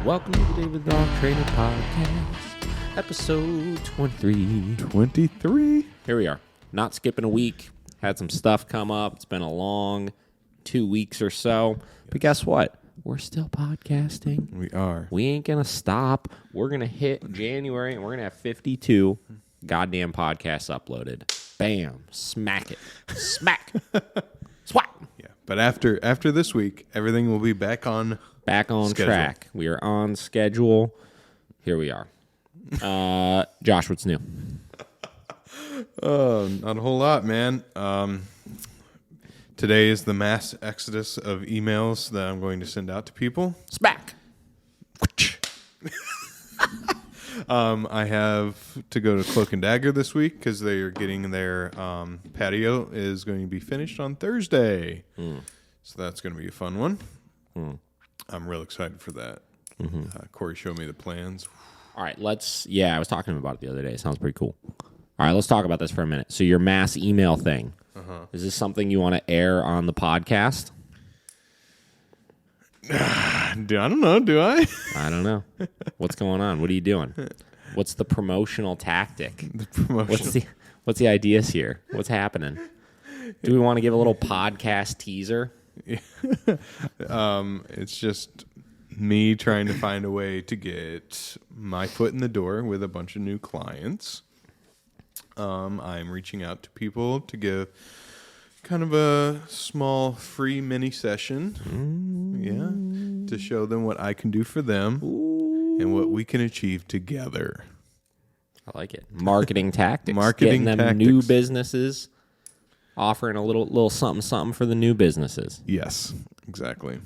Welcome to the Davidthedogtrainer podcast, episode 23. 23? Here we are. Not skipping a week. Had some stuff come up. It's been a long 2 weeks or so. But guess what? We're still podcasting. We are. We ain't going to stop. We're going to hit January, and we're going to have 52 goddamn podcasts uploaded. Bam. Smack it. Smack. Swat. Yeah. But after this week, everything will be back on track. We are on schedule. Here we are. Josh, what's new? Not a whole lot, man. Today is the mass exodus of emails that I'm going to send out to people. Smack. I have to go to Cloak and Dagger this week because they are getting their patio is going to be finished on Thursday. So that's going to be a fun one. I'm real excited for that. Corey showed me the plans. All right, I was talking about it the other day. It sounds pretty cool. All right, let's talk about this for a minute. So your mass email thing, is this something you want to air on the podcast? I don't know, do I? I don't know. What's going on? What are you doing? What's the promotional tactic? What's the ideas here? What's happening? Do we want to give a little podcast teaser? It's just me trying to find a way to get my foot in the door with a bunch of new clients. I'm reaching out to people to give kind of a small free mini session, to show them what I can do for them and what we can achieve together. I like it. Marketing tactics. Marketing Getting them new businesses, offering a little something for the new businesses. Yes, exactly.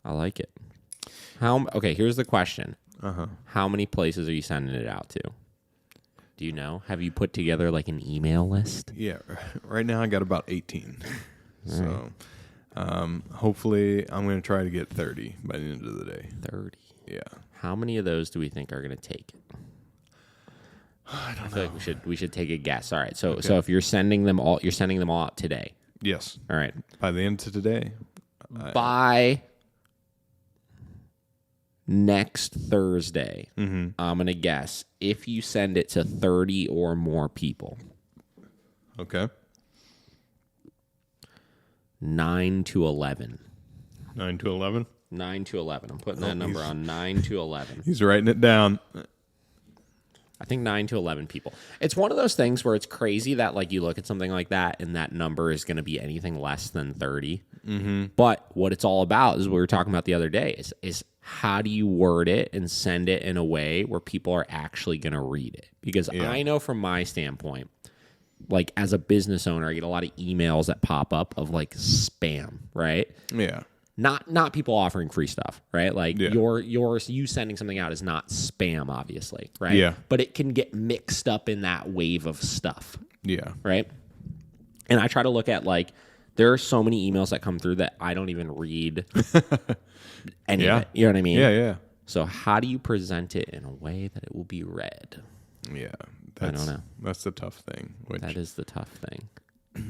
I like it. Okay, here's the question. How many places are you sending it out to? Do you know? Have you put together like an email list? Yeah, right now I got about 18. So hopefully I'm going to try to get 30 by the end of the day. 30. Yeah. How many of those do we think are going to take it? I don't know. know. Like we should take a guess. All right. So if you're sending them all out today. Yes. All right. By the end of today. By next Thursday, I'm going to guess if you send it to 30 or more people. Okay. 9 to 11. 9 to 11? 9 to 11. I'm putting that number on 9 to 11. He's writing it down. I think 9 to 11 people. It's one of those things where it's crazy that like you look at something like that and that number is going to be anything less than 30. But what it's all about is what we were talking about the other day is how do you word it and send it in a way where people are actually going to read it? Because I know from my standpoint, like as a business owner, I get a lot of emails that pop up of like spam, right? Yeah. Not people offering free stuff, right? Like you sending something out is not spam, obviously, right? Yeah. But it can get mixed up in that wave of stuff. Yeah. Right? And I try to look at like there are so many emails that come through that I don't even read any of it. You know what I mean? Yeah, yeah. So how do you present it in a way that it will be read? Yeah. I don't know. That's the tough thing. That is the tough thing.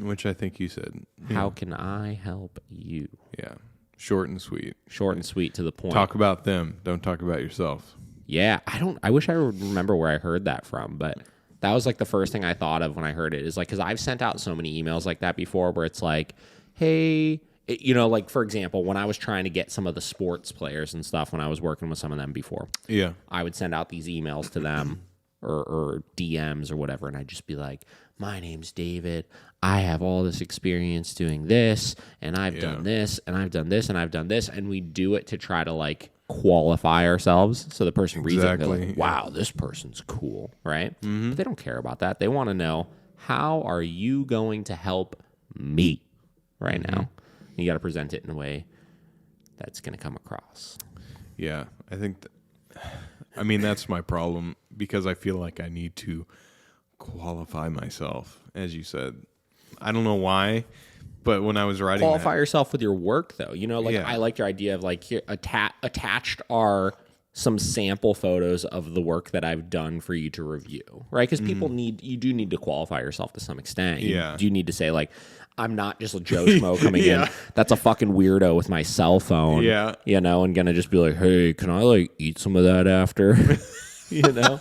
Which I think you said. How can I help you? Yeah. Short and sweet. Short and sweet to the point. Talk about them. Don't talk about yourself. Yeah. I wish I would remember where I heard that from, but that was like the first thing I thought of when I heard it is like, because I've sent out so many emails like that before where it's like, hey, like for example, when I was trying to get some of the sports players and stuff, when I was working with some of them before, I would send out these emails to them or DMs or whatever. And I'd just be like, my name's David. I have all this experience doing this and I've done this and I've done this and I've done this. And we do it to try to like qualify ourselves. So the person reads it and they're like, wow, this person's cool. Right. But they don't care about that. They want to know, how are you going to help me right now? And you got to present it in a way that's going to come across. Yeah. I think, that's my problem because I feel like I need to qualify myself, as you said. I don't know why, but when I was writing qualify yourself with your work though, like I like your idea of like here attached are some sample photos of the work that I've done for you to review, right? Because you do need to qualify yourself to some extent. You do need to say, like, I'm not just a Joe Schmo coming in. That's a fucking weirdo with my cell phone. Yeah. You know, and gonna just be like, hey, can I like eat some of that after? You know?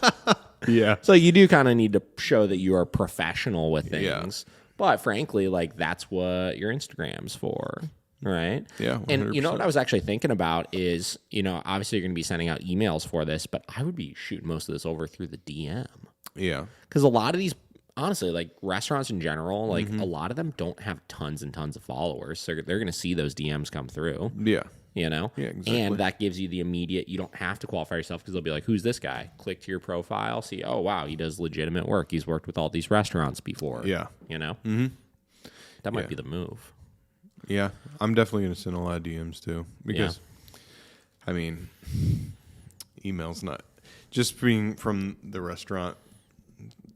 Yeah. So you do kind of need to show that you are professional with things. But frankly, like, that's what your Instagram's for. Right. Yeah. 100%. And you know what I was actually thinking about is, you know, obviously you're going to be sending out emails for this, but I would be shooting most of this over through the DM. Yeah. Because a lot of these, honestly, like restaurants in general, like a lot of them don't have tons and tons of followers. So they're going to see those DMs come through. Yeah. You know? Yeah, exactly. And that gives you the immediate, you don't have to qualify yourself because they'll be like, who's this guy? Click to your profile, see, oh, wow, he does legitimate work. He's worked with all these restaurants before. Yeah. You know? Mm-hmm. That might be the move. Yeah, I'm definitely going to send a lot of DMs too because, I mean, email's not just being from the restaurant,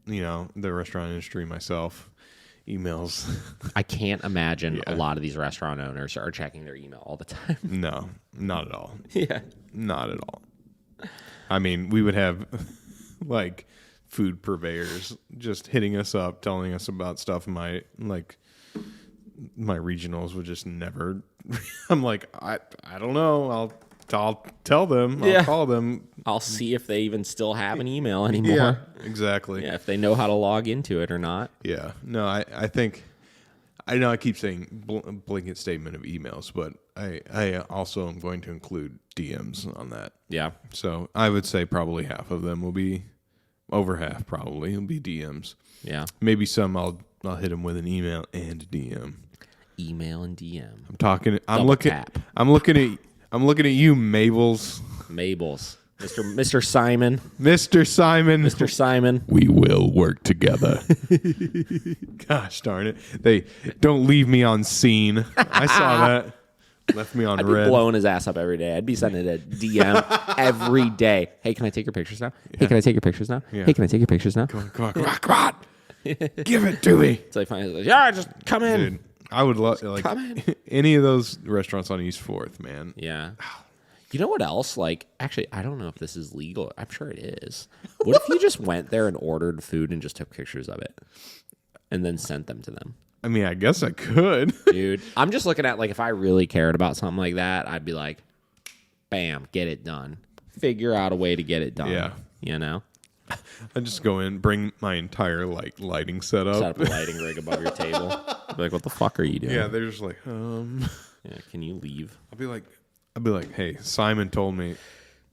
you know, the restaurant industry myself. Emails. I can't imagine a lot of these restaurant owners are checking their email all the time. No, not at all. Yeah, not at all. I mean, we would have like food purveyors just hitting us up, telling us about stuff. My regionals would just never. I'm like, I don't know. I'll tell them. I'll call them. I'll see if they even still have an email anymore. Yeah, exactly. Yeah, if they know how to log into it or not. Yeah. No, I think. I know I keep saying blanket statement of emails, but I also am going to include DMs on that. Yeah. So I would say probably half of them will be, over half probably will be DMs. Yeah. Maybe some I'll hit them with an email and DM. Email and DM. I'm looking at you, Mabels. Mr. Simon. Mr. Simon. We will work together. Gosh darn it. They don't leave me on scene. I saw that. Left me on I'd red. be blowing his ass up every day. I'd be sending a DM every day. Hey, can I take your pictures now? Yeah. Hey, can I take your pictures now? Yeah. Hey, can I take your pictures now? Come on. Give it to me. So I finally, just come in. Dude, I would love any of those restaurants on East 4th, man. Yeah. You know what else? Like, actually, I don't know if this is legal. I'm sure it is. What if you just went there and ordered food and just took pictures of it and then sent them to them? I mean, I guess I could. Dude, I'm just looking at, like, if I really cared about something like that, I'd be like, bam, get it done. Figure out a way to get it done. Yeah. You know? I just go in, bring my entire lighting setup. Set up a lighting rig above your table. Be like, what the fuck are you doing? Yeah, they're just like, Yeah, can you leave? I'll be like, hey, Simon told me.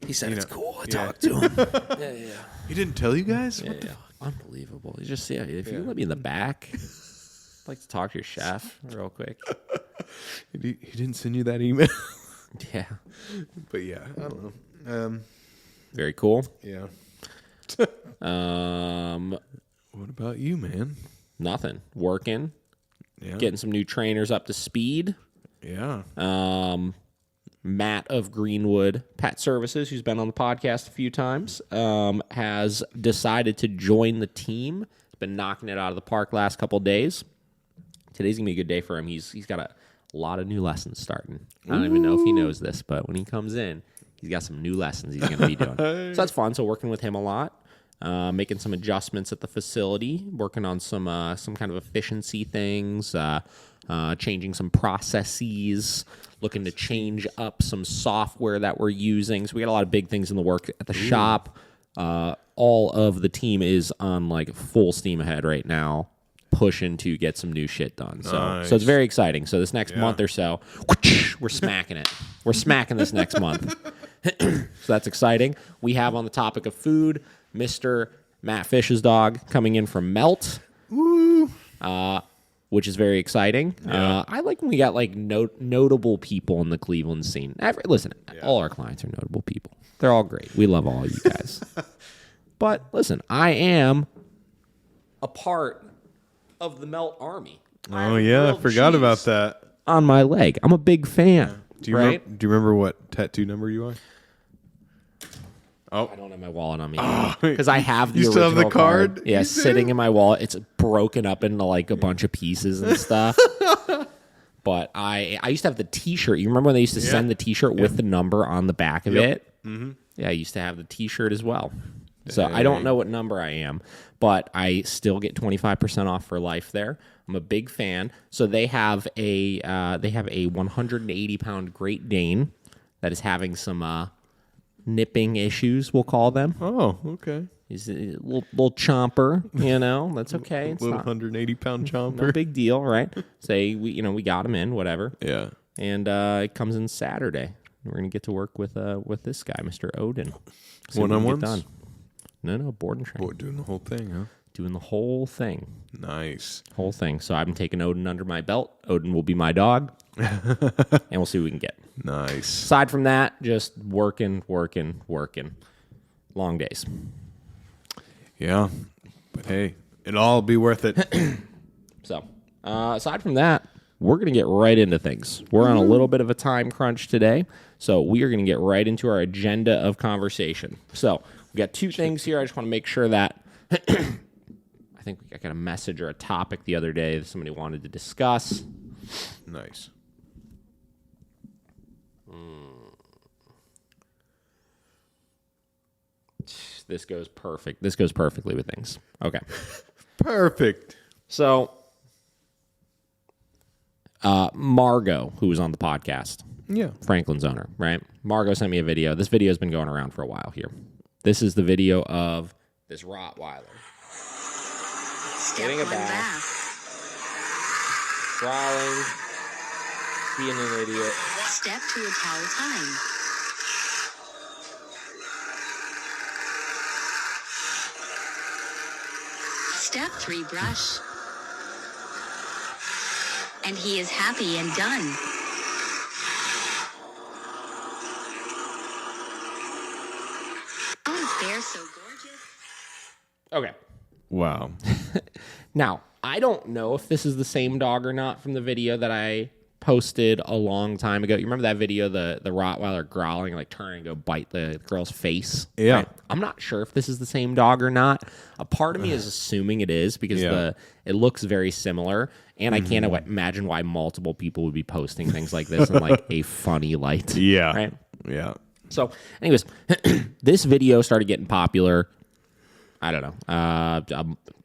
He said it's cool. I talked to him. Yeah. He didn't tell you guys? Yeah. Unbelievable. You just if you let me in the back, I'd like to talk to your chef real quick. He didn't send you that email? Yeah. But yeah, I don't know. Very cool. Yeah. What about you, man? Nothing. Working. Yeah. Getting some new trainers up to speed. Yeah. Matt of Greenwood Pet Services, who's been on the podcast a few times, has decided to join the team. He's been knocking it out of the park last couple of days. Today's going to be a good day for him. He's got a lot of new lessons starting. I don't even know if he knows this, but when he comes in, he's got some new lessons he's going to be doing. So that's fun. So working with him a lot. Making some adjustments at the facility, working on some kind of efficiency things, changing some processes, looking to change up some software that we're using. So we got a lot of big things in the work at the shop. All of the team is on like full steam ahead right now, pushing to get some new shit done. So it's very exciting. So this next month or so, we're smacking it. We're smacking this next month. So that's exciting. We have on the topic of food, Mr. Matt Fish's dog coming in from Melt, which is very exciting. Yeah. I like when we got like notable people in the Cleveland scene. Listen, all our clients are notable people. They're all great. We love all you guys. But listen, I am a part of the Melt Army. Oh yeah, I forgot about that. On my leg, I'm a big fan. Do you remember what tattoo number you are? Oh, I don't have my wallet on me because I have the you original still have the card. Yeah, sitting in my wallet. It's broken up into like a bunch of pieces and stuff. But I used to have the T-shirt. You remember when they used to send the T-shirt with the number on the back of it? Mm-hmm. Yeah, I used to have the T-shirt as well. So I don't know what number I am, but I still get 25% off for life there. I'm a big fan. So they have a 180-pound Great Dane that is having some nipping issues, we'll call them. Oh, okay. He's a little chomper, That's okay. It's little not 180-pound chomper. no big deal, right? Say we got him in, whatever. Yeah. And it comes in Saturday. We're gonna get to work with this guy, Mr. Odin. One-on-ones? No, board and train. Boy, doing the whole thing, huh? Doing the whole thing. Nice. Whole thing. So I'm taking Odin under my belt. Odin will be my dog. And we'll see what we can get. Nice. Aside from that, just working. Long days. Yeah. But hey, it'll all be worth it. So, aside from that, we're going to get right into things. We're on a little bit of a time crunch today. So we are going to get right into our agenda of conversation. So we got two things here. I just want to make sure that I think I got a message or a topic the other day that somebody wanted to discuss. Nice. This goes perfect. This goes perfectly with things. Okay. Perfect. So, Margot, who was on the podcast, Yeah. Franklin's owner, right? Margot sent me a video. This video has been going around for a while here. This is the video of this Rottweiler getting a bath, growling, being an idiot. Step 2 a towel time. Step 3 brush. And he is happy and done. Oh, they're so gorgeous. Okay. Wow. Now, I don't know if this is the same dog or not from the video that I posted a long time ago. You remember that video, the Rottweiler growling, like turning to go bite the girl's face? Yeah. Right? I'm not sure if this is the same dog or not. A part of me is assuming it is because it looks very similar, and I can't imagine why multiple people would be posting things like this in like a funny light. Yeah. Right? Yeah. So, anyways, this video started getting popular, I don't know, a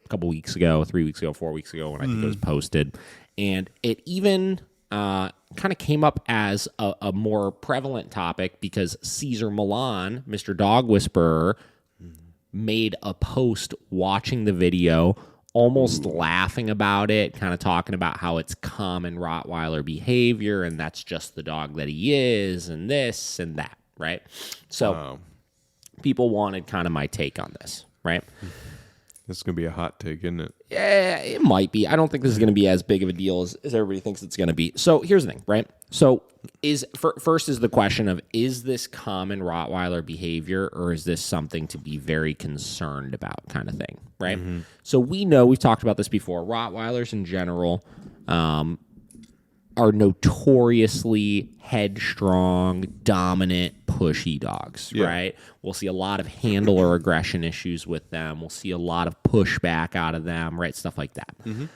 couple weeks ago, 3 weeks ago, 4 weeks ago when I think it was posted. And it even kind of came up as a more prevalent topic because Cesar Millan, Mr. Dog Whisperer, made a post watching the video, almost laughing about it, kind of talking about how it's common Rottweiler behavior and that's just the dog that he is and this and that, right? So people wanted kind of my take on this, right? This is going to be a hot take, isn't it? Yeah, it might be. I don't think this is going to be as big of a deal as everybody thinks it's going to be. So here's the thing, right? So first is the question of, is this common Rottweiler behavior or is this something to be very concerned about kind of thing, right? Mm-hmm. So we know, we've talked about this before, Rottweilers in general are notoriously headstrong, dominant, pushy dogs, right? We'll see a lot of handler aggression issues with them. We'll see a lot of pushback out of them, right? Stuff like that. Mm-hmm.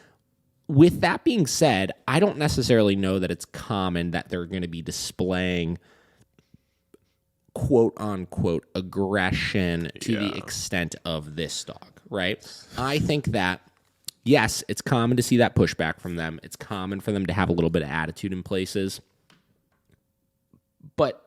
With that being said, I don't necessarily know that it's common that they're going to be displaying quote-unquote aggression to the extent of this dog, right? I think that yes, it's common to see that pushback from them. It's common for them to have a little bit of attitude in places, but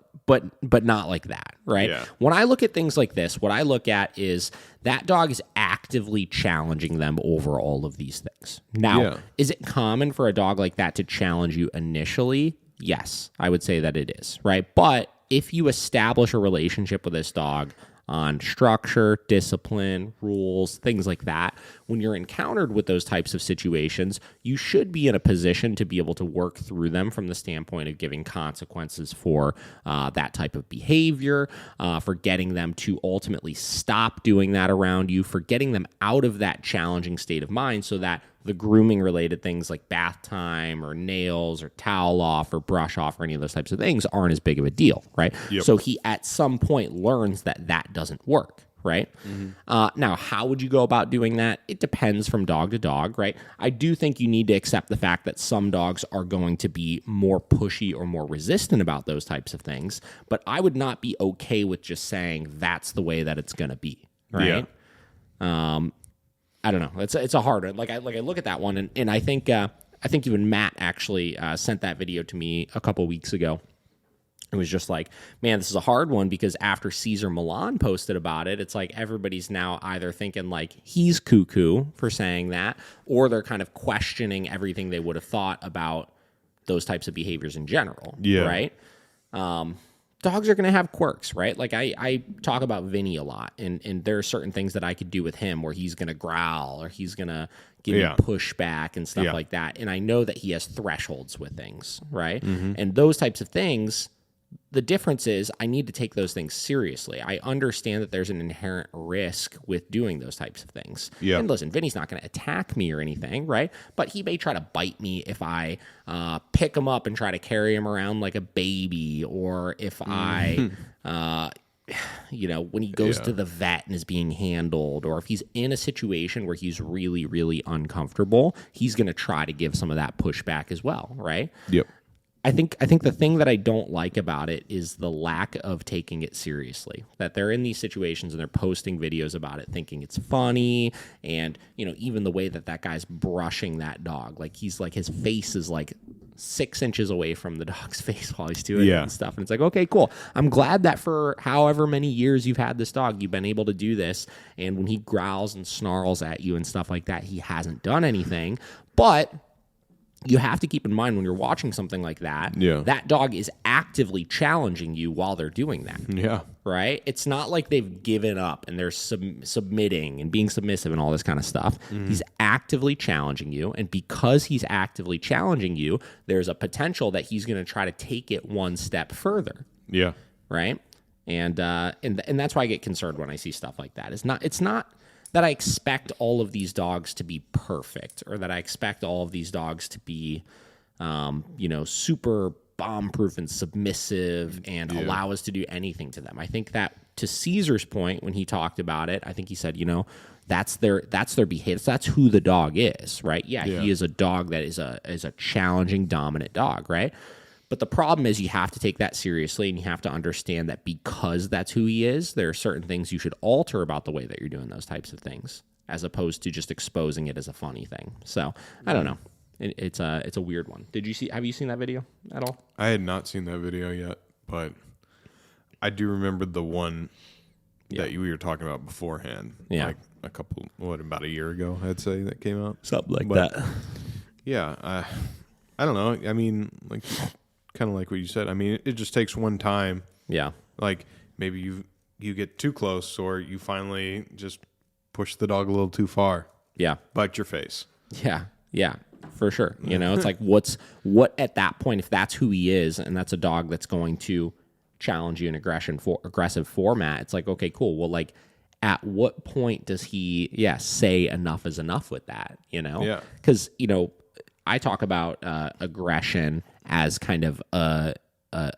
not like that, right? Yeah. When I look at things like this, what I look at is that dog is actively challenging them over all of these things. Now, is it common for a dog like that to challenge you initially? Yes, I would say that it is, right? But if you establish a relationship with this dog on structure, discipline, rules, things like that, when you're encountered with those types of situations, you should be in a position to be able to work through them from the standpoint of giving consequences for that type of behavior, for getting them to ultimately stop doing that around you, for getting them out of that challenging state of mind so that the grooming related things like bath time or nails or towel off or brush off or any of those types of things aren't as big of a deal, right? Yep. So he at some point learns that that doesn't work, right? Now, how would you go about doing that? It depends from dog to dog, right? I do think you need to accept the fact that some dogs are going to be more pushy or more resistant about those types of things, but I would not be okay with just saying that's the way that it's going to be, right? I don't know. It's a hard one. Like I look at that one, and I think even Matt actually sent that video to me a couple weeks ago. It was just like, man, this is a hard one because after Cesar Millan posted about it, it's like everybody's now either thinking like he's cuckoo for saying that, or they're kind of questioning everything they would have thought about those types of behaviors in general, right? Dogs are going to have quirks, right? Like I talk about Vinny a lot, and there are certain things that I could do with him where he's going to growl or he's going to give me pushback and stuff like that. And I know that he has thresholds with things, right? And those types of things, the difference is I need to take those things seriously. I understand that there's an inherent risk with doing those types of things. And listen, Vinny's not going to attack me or anything, right? But he may try to bite me if I pick him up and try to carry him around like a baby, or if I, when he goes to the vet and is being handled, or if he's in a situation where he's really, really uncomfortable, he's going to try to give some of that pushback as well, right? I think the thing that I don't like about it is the lack of taking it seriously. That they're in these situations and they're posting videos about it thinking it's funny, and even the way that guy's brushing that dog, like he's like his face is like 6 inches away from the dog's face while he's doing it and stuff. And it's like, okay, cool. I'm glad that for however many years you've had this dog, you've been able to do this. And when he growls and snarls at you and stuff like that, he hasn't done anything. But you have to keep in mind when you're watching something like that, that dog is actively challenging you while they're doing that. Right? It's not like they've given up and they're submitting and being submissive and all this kind of stuff. He's actively challenging you. And because he's actively challenging you, there's a potential that he's going to try to take it one step further. Right? And that's why I get concerned when I see stuff like that. It's not that I expect all of these dogs to be perfect, or that I expect all of these dogs to be, super bomb-proof and submissive and allow us to do anything to them. I think that, to Caesar's point when he talked about it, I think he said, that's their behavior. That's who the dog is, right? He is a dog that is a challenging, dominant dog, right? But the problem is you have to take that seriously, and you have to understand that because that's who he is, there are certain things you should alter about the way that you're doing those types of things, as opposed to just exposing it as a funny thing. So I don't know. It's a weird one. Have you seen that video at all? I had not seen that video yet, but I do remember the one that we were talking about beforehand. Like about a year ago, I'd say, that came out. Something like that. Yeah. I don't know. I mean, like, kind of like what you said. I mean, it just takes one time. Like maybe you get too close, or you finally just push the dog a little too far. Bite your face. Yeah, for sure. It's like what at that point, if that's who he is, and that's a dog that's going to challenge you in aggressive format, it's like, okay, cool. Well, like, at what point does he say enough is enough with that? Because I talk about aggression as kind of a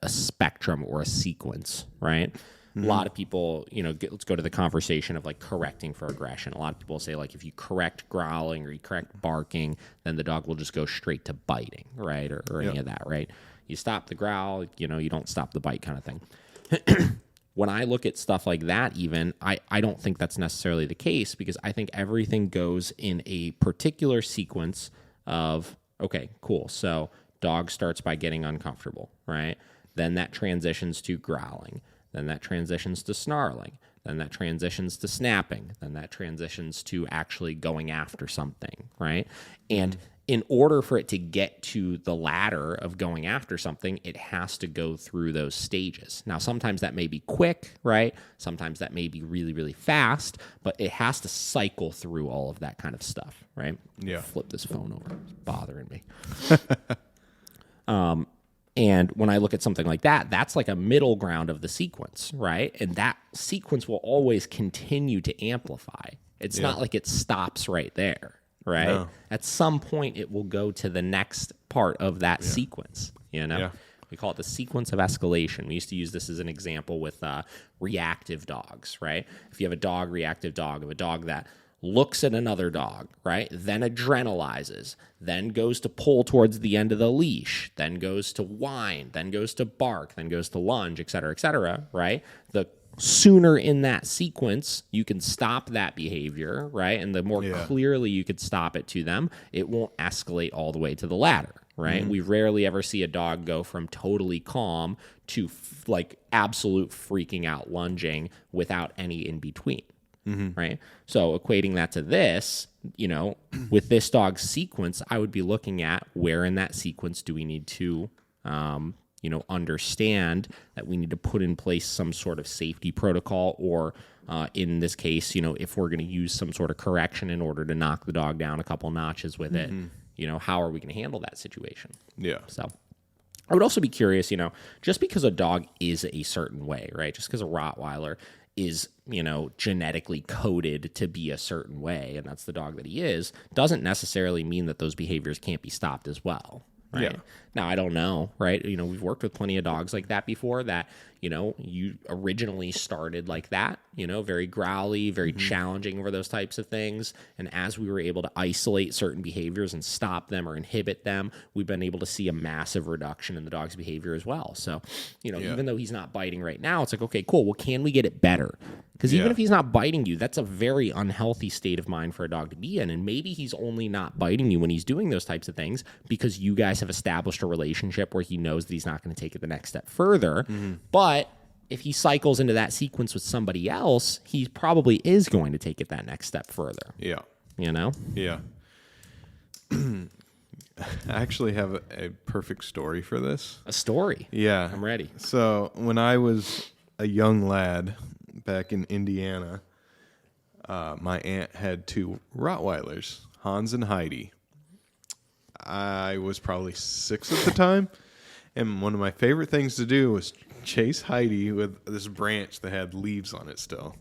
spectrum or a sequence, right? A lot of people, let's go to the conversation of like correcting for aggression. A lot of people say, like, if you correct growling or you correct barking, then the dog will just go straight to biting, right? Or any of that, right? You stop the growl, you don't stop the bite kind of thing. When I look at stuff like that, even, I don't think that's necessarily the case, because I think everything goes in a particular sequence of, okay, cool. So dog starts by getting uncomfortable, right? Then that transitions to growling. Then that transitions to snarling. Then that transitions to snapping. Then that transitions to actually going after something, right? And in order for it to get to the ladder of going after something, it has to go through those stages. Now, sometimes that may be quick, right? Sometimes that may be really, really fast, but it has to cycle through all of that kind of stuff, right? Flip this phone over. It's bothering me. And when I look at something like that, that's like a middle ground of the sequence, right? And that sequence will always continue to amplify. It's not like it stops right there, right? No. At some point, it will go to the next part of that sequence, We call it the sequence of escalation. We used to use this as an example with reactive dogs, right? If you have a dog, reactive dog, of a dog that looks at another dog, right? Then adrenalizes, then goes to pull towards the end of the leash, then goes to whine, then goes to bark, then goes to lunge, et cetera, right? The sooner in that sequence you can stop that behavior, right? And the more clearly you could stop it to them, it won't escalate all the way to the ladder, right? We rarely ever see a dog go from totally calm to like absolute freaking out lunging without any in between. Right. So equating that to this, with this dog's sequence, I would be looking at where in that sequence do we need to, understand that we need to put in place some sort of safety protocol, or in this case, if we're going to use some sort of correction in order to knock the dog down a couple notches with it, how are we going to handle that situation? Yeah. So I would also be curious, just because a dog is a certain way, right? Just because a Rottweiler is, genetically coded to be a certain way, and that's the dog that he is, doesn't necessarily mean that those behaviors can't be stopped as well. Right. Yeah. Now, I don't know, right? We've worked with plenty of dogs like that before that, you originally started like that, very growly, very challenging over those types of things. And as we were able to isolate certain behaviors and stop them or inhibit them, we've been able to see a massive reduction in the dog's behavior as well. So, even though he's not biting right now, it's like, okay, cool. Well, can we get it better? Because even if he's not biting you, that's a very unhealthy state of mind for a dog to be in. And maybe he's only not biting you when he's doing those types of things because you guys have established a relationship where he knows that he's not going to take it the next step further. But if he cycles into that sequence with somebody else, he probably is going to take it that next step further. Yeah. Yeah. I actually have a perfect story for this. A story? Yeah. I'm ready. So when I was a young lad back in Indiana, my aunt had 2 Rottweilers, Hans and Heidi. I was probably 6 at the time, and one of my favorite things to do was chase Heidi with this branch that had leaves on it still.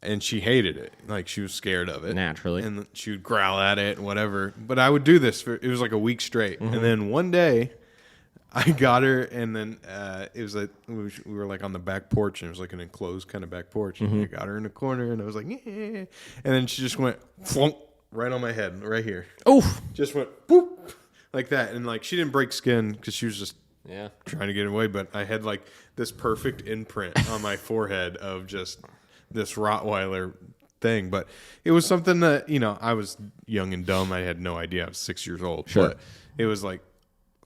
And she hated it. Like, she was scared of it. Naturally. And she would growl at it and whatever. But I would do this it was like a week straight. And then one day, I got her, and then it was like we were like on the back porch, and it was like an enclosed kind of back porch. And I got her in the corner, and I was like, yeah. And then she just went flunk right on my head, right here. Oof. Just went boop like that, and like she didn't break skin because she was just trying to get away. But I had like this perfect imprint on my forehead of just this Rottweiler thing. But it was something that I was young and dumb. I had no idea. I was 6 years old. Sure. But it was like,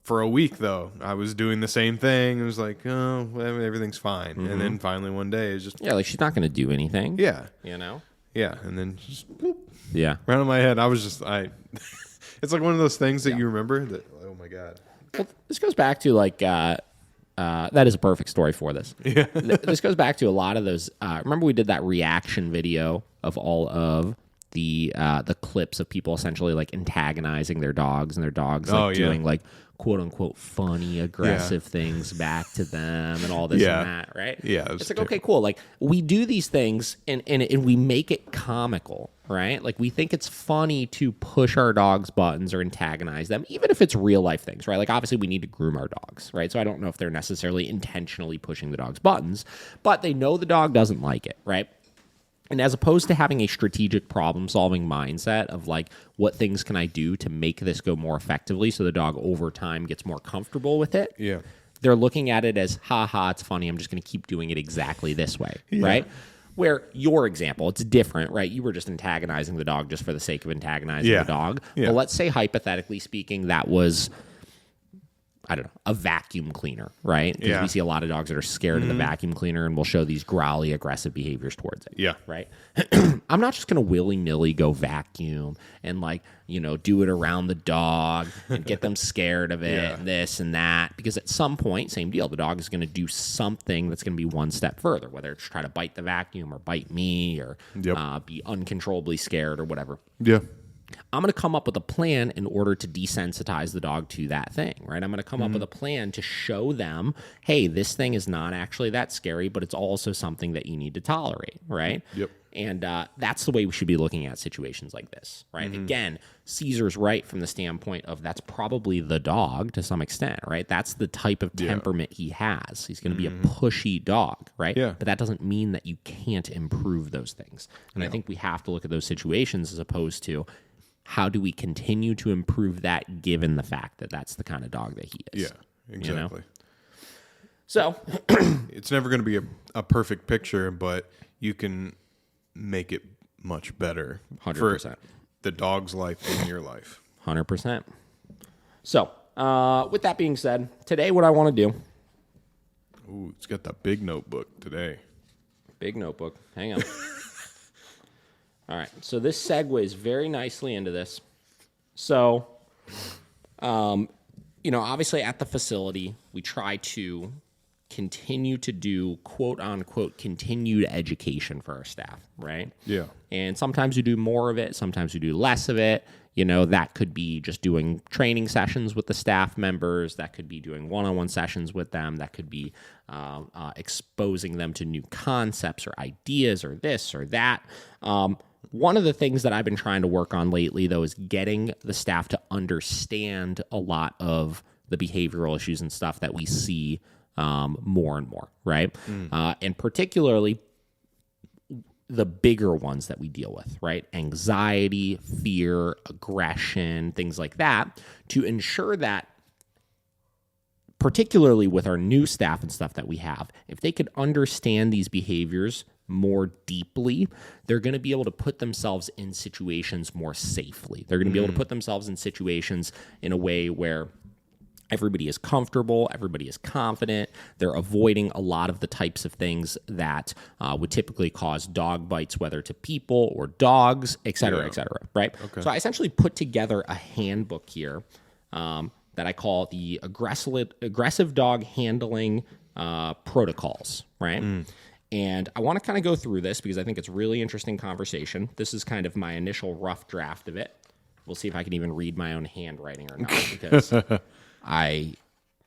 for a week, though, I was doing the same thing. It was like, oh, well, everything's fine. And then finally one day, it's just... Yeah, like she's not going to do anything. Yeah. Yeah, and then just... Boop, yeah. right on my head. I was just... It's like one of those things that you remember that, oh, my God. Well, this goes back to, like... that is a perfect story for this. Yeah. This goes back to a lot of those... remember we did that reaction video of all of the clips of people essentially, like, antagonizing their dogs and their dogs, like, doing, like... quote unquote funny, aggressive things back to them and all this and that, right? Yeah. It's like, okay, cool. Like, we do these things and we make it comical, right? Like, we think it's funny to push our dogs' buttons or antagonize them, even if it's real life things, right? Like, obviously we need to groom our dogs, right? So I don't know if they're necessarily intentionally pushing the dog's buttons, but they know the dog doesn't like it, right? And as opposed to having a strategic problem-solving mindset of, like, what things can I do to make this go more effectively so the dog over time gets more comfortable with it, they're looking at it as, ha-ha, it's funny, I'm just going to keep doing it exactly this way, right? Where your example, it's different, right? You were just antagonizing the dog just for the sake of antagonizing the dog. But let's say, hypothetically speaking, that was... I don't know, a vacuum cleaner, right? Because we see a lot of dogs that are scared of the vacuum cleaner and will show these growly, aggressive behaviors towards it. Yeah. Right? I'm not just going to willy-nilly go vacuum and, like, do it around the dog and get them scared of it and this and that. Because at some point, same deal, the dog is going to do something that's going to be one step further, whether it's try to bite the vacuum or bite me or be uncontrollably scared or whatever. Yeah. I'm going to come up with a plan in order to desensitize the dog to that thing, right? I'm going to come up with a plan to show them, hey, this thing is not actually that scary, but it's also something that you need to tolerate, right? Yep. And that's the way we should be looking at situations like this, right? Again, Caesar's right from the standpoint of that's probably the dog to some extent, right? That's the type of temperament he has. He's going to be a pushy dog, right? Yeah. But that doesn't mean that you can't improve those things. And I think we have to look at those situations as opposed to how do we continue to improve that given the fact that that's the kind of dog that he is. Yeah, exactly. So it's never going to be a perfect picture, but you can make it much better 100%. for the dog's life and your life. 100%. So with that being said, today what I want to do. Ooh, it's got that big notebook today. Big notebook. Hang on. All right. So this segues very nicely into this. So, obviously at the facility, we try to continue to do quote unquote continued education for our staff, right? Yeah. And sometimes we do more of it, sometimes we do less of it. That could be just doing training sessions with the staff members. That could be doing one-on-one sessions with them. That could be exposing them to new concepts or ideas or this or that. One of the things that I've been trying to work on lately, though, is getting the staff to understand a lot of the behavioral issues and stuff that we see more and more, right? And particularly the bigger ones that we deal with, right? Anxiety, fear, aggression, things like that, to ensure that, particularly with our new staff and stuff that we have, if they could understand these behaviors more deeply, they're going to be able to put themselves in situations more safely. They're going to be able to put themselves in situations in a way where everybody is comfortable, everybody is confident. They're avoiding a lot of the types of things that would typically cause dog bites, whether to people or dogs, et cetera, right? Okay. So I essentially put together a handbook here that I call the Aggressive Dog Handling Protocols, right? And I want to kind of go through this because I think it's a really interesting conversation. This is kind of my initial rough draft of it. We'll see if I can even read my own handwriting or not because I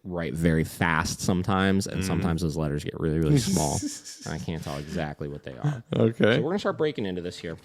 write very fast sometimes, and sometimes those letters get really, really small. And I can't tell exactly what they are. Okay. So we're going to start breaking into this here.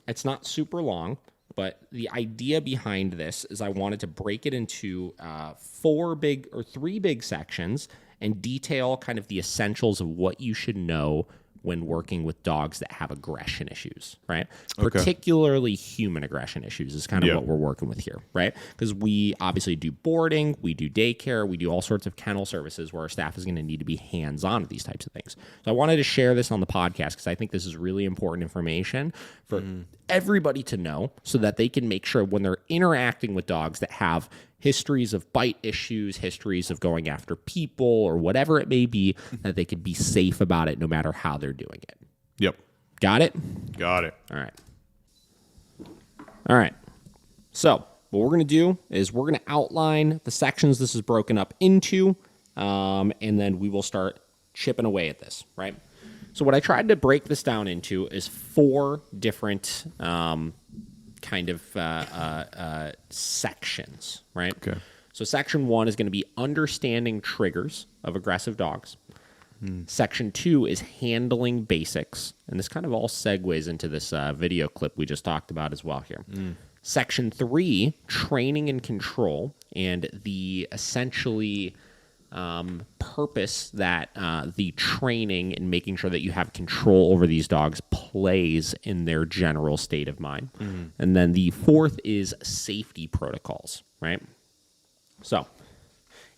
It's not super long, but the idea behind this is I wanted to break it into 3 big sections and detail kind of the essentials of what you should know when working with dogs that have aggression issues, right? Okay. Particularly human aggression issues is kind of what we're working with here, right? Because we obviously do boarding, we do daycare, we do all sorts of kennel services where our staff is going to need to be hands-on with these types of things. So I wanted to share this on the podcast because I think this is really important information for everybody to know so that they can make sure when they're interacting with dogs that have histories of bite issues, histories of going after people, or whatever it may be, that they could be safe about it no matter how they're doing it. Yep. Got it? Got it. All right. So what we're going to do is we're going to outline the sections this is broken up into, and then we will start chipping away at this, right? So what I tried to break this down into is 4 different sections, right? Okay. So section 1 is going to be understanding triggers of aggressive dogs. Section 2 is handling basics. And this kind of all segues into this video clip we just talked about as well here. Section 3, training and control, and the essentially purpose that the training and making sure that you have control over these dogs plays in their general state of mind. And then the 4th is safety protocols, right? So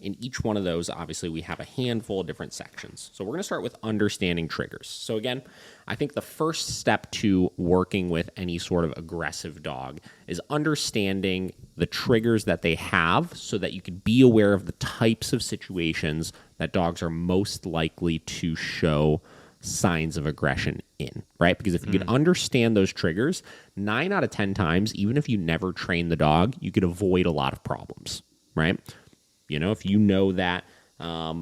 in each one of those, obviously, we have a handful of different sections. So we're going to start with understanding triggers. So again, I think the first step to working with any sort of aggressive dog is understanding the triggers that they have so that you can be aware of the types of situations that dogs are most likely to show signs of aggression in, right? Because if you could understand those triggers, 9 out of 10 times, even if you never train the dog, you could avoid a lot of problems, right? You know, if you know that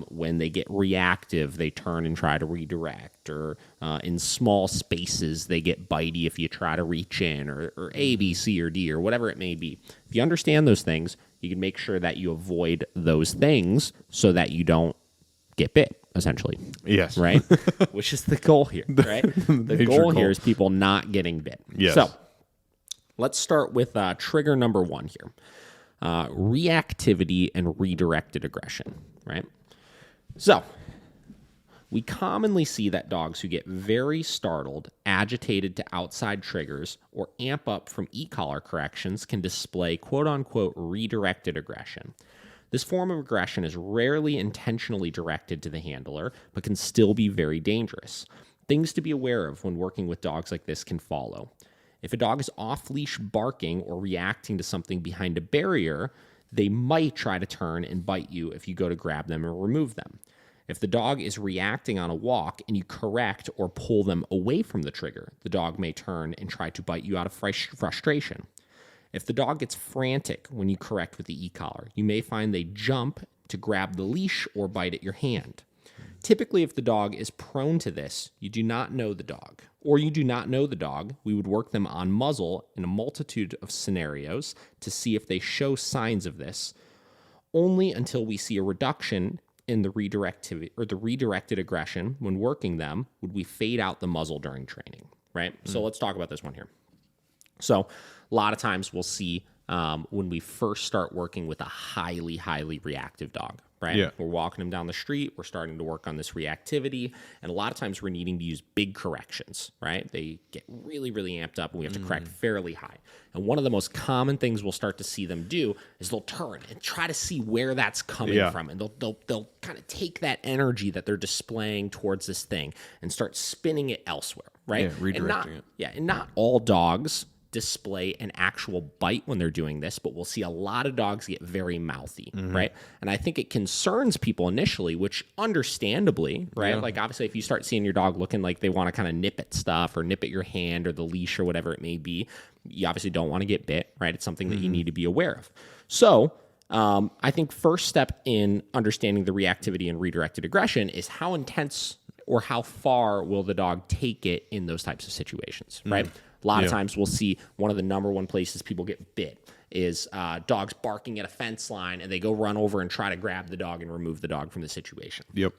when they get reactive, they turn and try to redirect, or in small spaces, they get bitey if you try to reach in, or A, B, C, or D, or whatever it may be. If you understand those things, you can make sure that you avoid those things so that you don't get bit, essentially. Yes. Right? Which is the goal here, right? The goal here is people not getting bit. Yes. So let's start with trigger number 1 here. Reactivity and redirected aggression, right? So we commonly see that dogs who get very startled, agitated to outside triggers, or amp up from e-collar corrections can display quote-unquote redirected aggression. This form of aggression is rarely intentionally directed to the handler, but can still be very dangerous. Things to be aware of when working with dogs like this can follow. If a dog is off-leash barking or reacting to something behind a barrier, they might try to turn and bite you if you go to grab them or remove them. If the dog is reacting on a walk and you correct or pull them away from the trigger, the dog may turn and try to bite you out of frustration. If the dog gets frantic when you correct with the e-collar, you may find they jump to grab the leash or bite at your hand. Typically, if the dog is prone to this, you do not know the dog, we would work them on muzzle in a multitude of scenarios to see if they show signs of this, only until we see a reduction in the redirected aggression when working them would we fade out the muzzle during training, right? So let's talk about this one here. So a lot of times we'll see when we first start working with a highly, highly reactive dog, right? Yeah. We're walking them down the street. We're starting to work on this reactivity. And a lot of times we're needing to use big corrections, right? They get really, really amped up and we have to correct fairly high. And one of the most common things we'll start to see them do is they'll turn and try to see where that's coming from. And they'll kind of take that energy that they're displaying towards this thing and start spinning it elsewhere, right? Yeah, redirecting it. Yeah, and not all dogs display an actual bite when they're doing this, but we'll see a lot of dogs get very mouthy, right? And I think it concerns people initially, which understandably, right? Yeah. Like obviously if you start seeing your dog looking like they want to kind of nip at stuff or nip at your hand or the leash or whatever it may be, you obviously don't want to get bit, right? It's something that you need to be aware of. So I think first step in understanding the reactivity and redirected aggression is how intense or how far will the dog take it in those types of situations, right? A lot of times we'll see one of the number one places people get bit is dogs barking at a fence line and they go run over and try to grab the dog and remove the dog from the situation. Yep.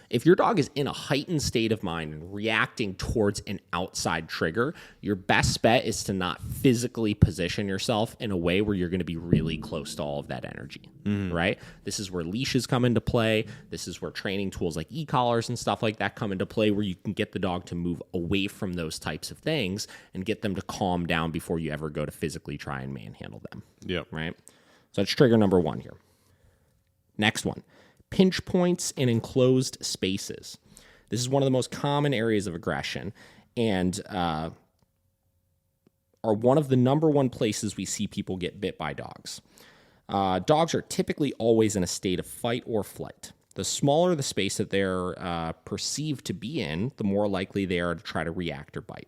If your dog is in a heightened state of mind and reacting towards an outside trigger, your best bet is to not physically position yourself in a way where you're going to be really close to all of that energy, right? This is where leashes come into play. This is where training tools like e-collars and stuff like that come into play, where you can get the dog to move away from those types of things and get them to calm down before you ever go to physically try and manhandle them, Yep. right? So that's trigger number 1 here. Next one. Pinch points in enclosed spaces. This is one of the most common areas of aggression and are one of the number one places we see people get bit by dogs. Dogs are typically always in a state of fight or flight. The smaller the space that they're perceived to be in, the more likely they are to try to react or bite.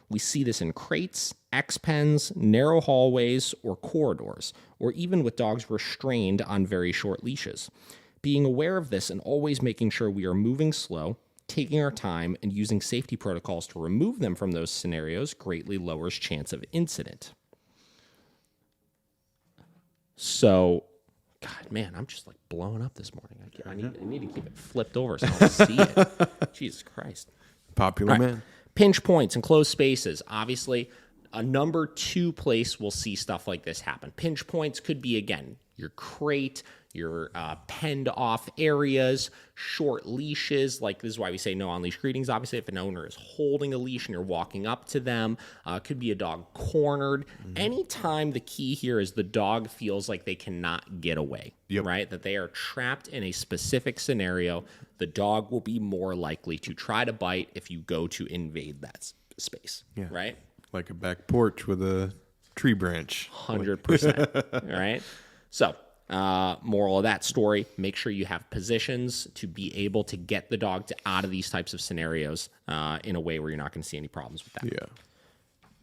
We see this in crates, X-pens, narrow hallways, or corridors, or even with dogs restrained on very short leashes. Being aware of this and always making sure we are moving slow, taking our time, and using safety protocols to remove them from those scenarios greatly lowers chance of incident. So, God, man, I'm just like blowing up this morning. I need to keep it flipped over so I don't see it. Jesus Christ. Popular man. Pinch points and closed spaces. Obviously, a number 2 place we'll see stuff like this happen. Pinch points could be, again, your crate, your penned off areas, short leashes. Like this is why we say no on-leash greetings. Obviously, if an owner is holding a leash and you're walking up to them, could be a dog cornered. Anytime the key here is the dog feels like they cannot get away, right? That they are trapped in a specific scenario, the dog will be more likely to try to bite if you go to invade that space, right? Like a back porch with a tree branch. 100%, right? So, moral of that story, make sure you have positions to be able to get the dog out of these types of scenarios in a way where you're not going to see any problems with that. Yeah.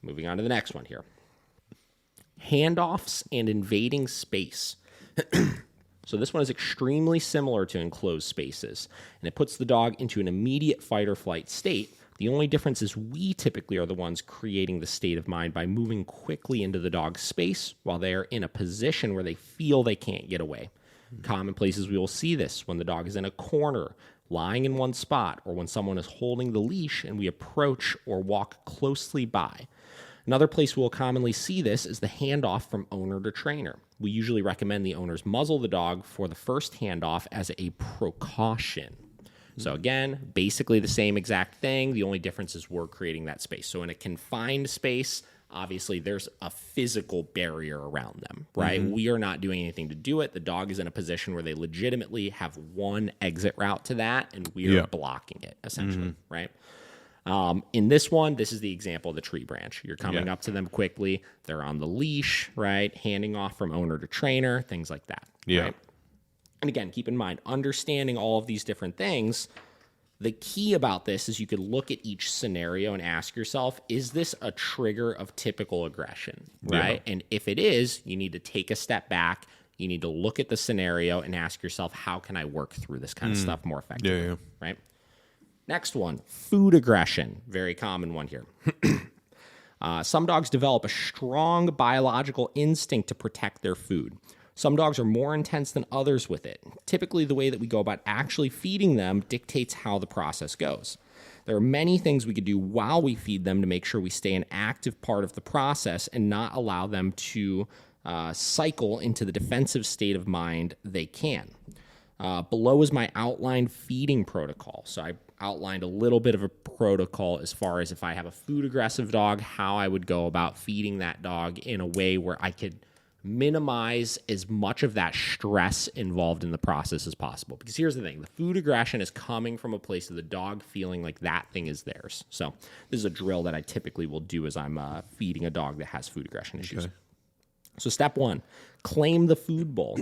Moving on to the next one here. Handoffs and invading space. So this one is extremely similar to enclosed spaces, and it puts the dog into an immediate fight or flight state. The only difference is we typically are the ones creating the state of mind by moving quickly into the dog's space while they are in a position where they feel they can't get away. Common places we will see this when the dog is in a corner, lying in one spot, or when someone is holding the leash and we approach or walk closely by. Another place we will commonly see this is the handoff from owner to trainer. We usually recommend the owners muzzle the dog for the first handoff as a precaution. So again, basically the same exact thing. The only difference is we're creating that space. So in a confined space, obviously there's a physical barrier around them, right? We are not doing anything to do it. The dog is in a position where they legitimately have one exit route to that, and we are blocking it, essentially, right? In this one, this is the example of the tree branch. You're coming up to them quickly. They're on the leash, right? Handing off from owner to trainer, things like that. Right? And again, keep in mind, understanding all of these different things, the key about this is you could look at each scenario and ask yourself, is this a trigger of typical aggression, right? And if it is, you need to take a step back. You need to look at the scenario and ask yourself, how can I work through this kind of stuff more effectively, right? Next one, food aggression. Very common one here. Some dogs develop a strong biological instinct to protect their food. Some dogs are more intense than others with it. Typically, the way that we go about actually feeding them dictates how the process goes. There are many things we could do while we feed them to make sure we stay an active part of the process and not allow them to cycle into the defensive state of mind they can. Below is my outlined feeding protocol. So I outlined a little bit of a protocol as far as if I have a food aggressive dog, how I would go about feeding that dog in a way where I could minimize as much of that stress involved in the process as possible. Because here's the thing, the food aggression is coming from a place of the dog feeling like that thing is theirs. So this is a drill that I typically will do as I'm feeding a dog that has food aggression issues. So step one, claim the food bowl.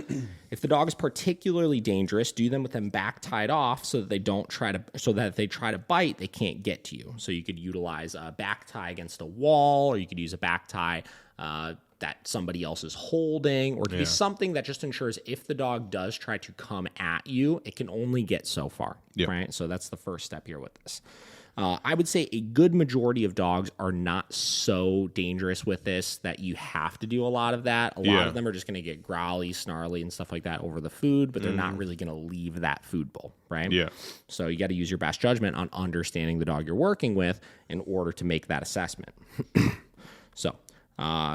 If the dog is particularly dangerous, do them with them back tied off so that if they try to bite, they can't get to you. So you could utilize a back tie against a wall, or you could use a back tie that somebody else is holding, or it could be something that just ensures if the dog does try to come at you, it can only get so far, right? So that's the first step here with this. I would say a good majority of dogs are not so dangerous with this that you have to do a lot of that. A lot of them are just going to get growly, snarly, and stuff like that over the food, but they're not really going to leave that food bowl, right? So you got to use your best judgment on understanding the dog you're working with in order to make that assessment. So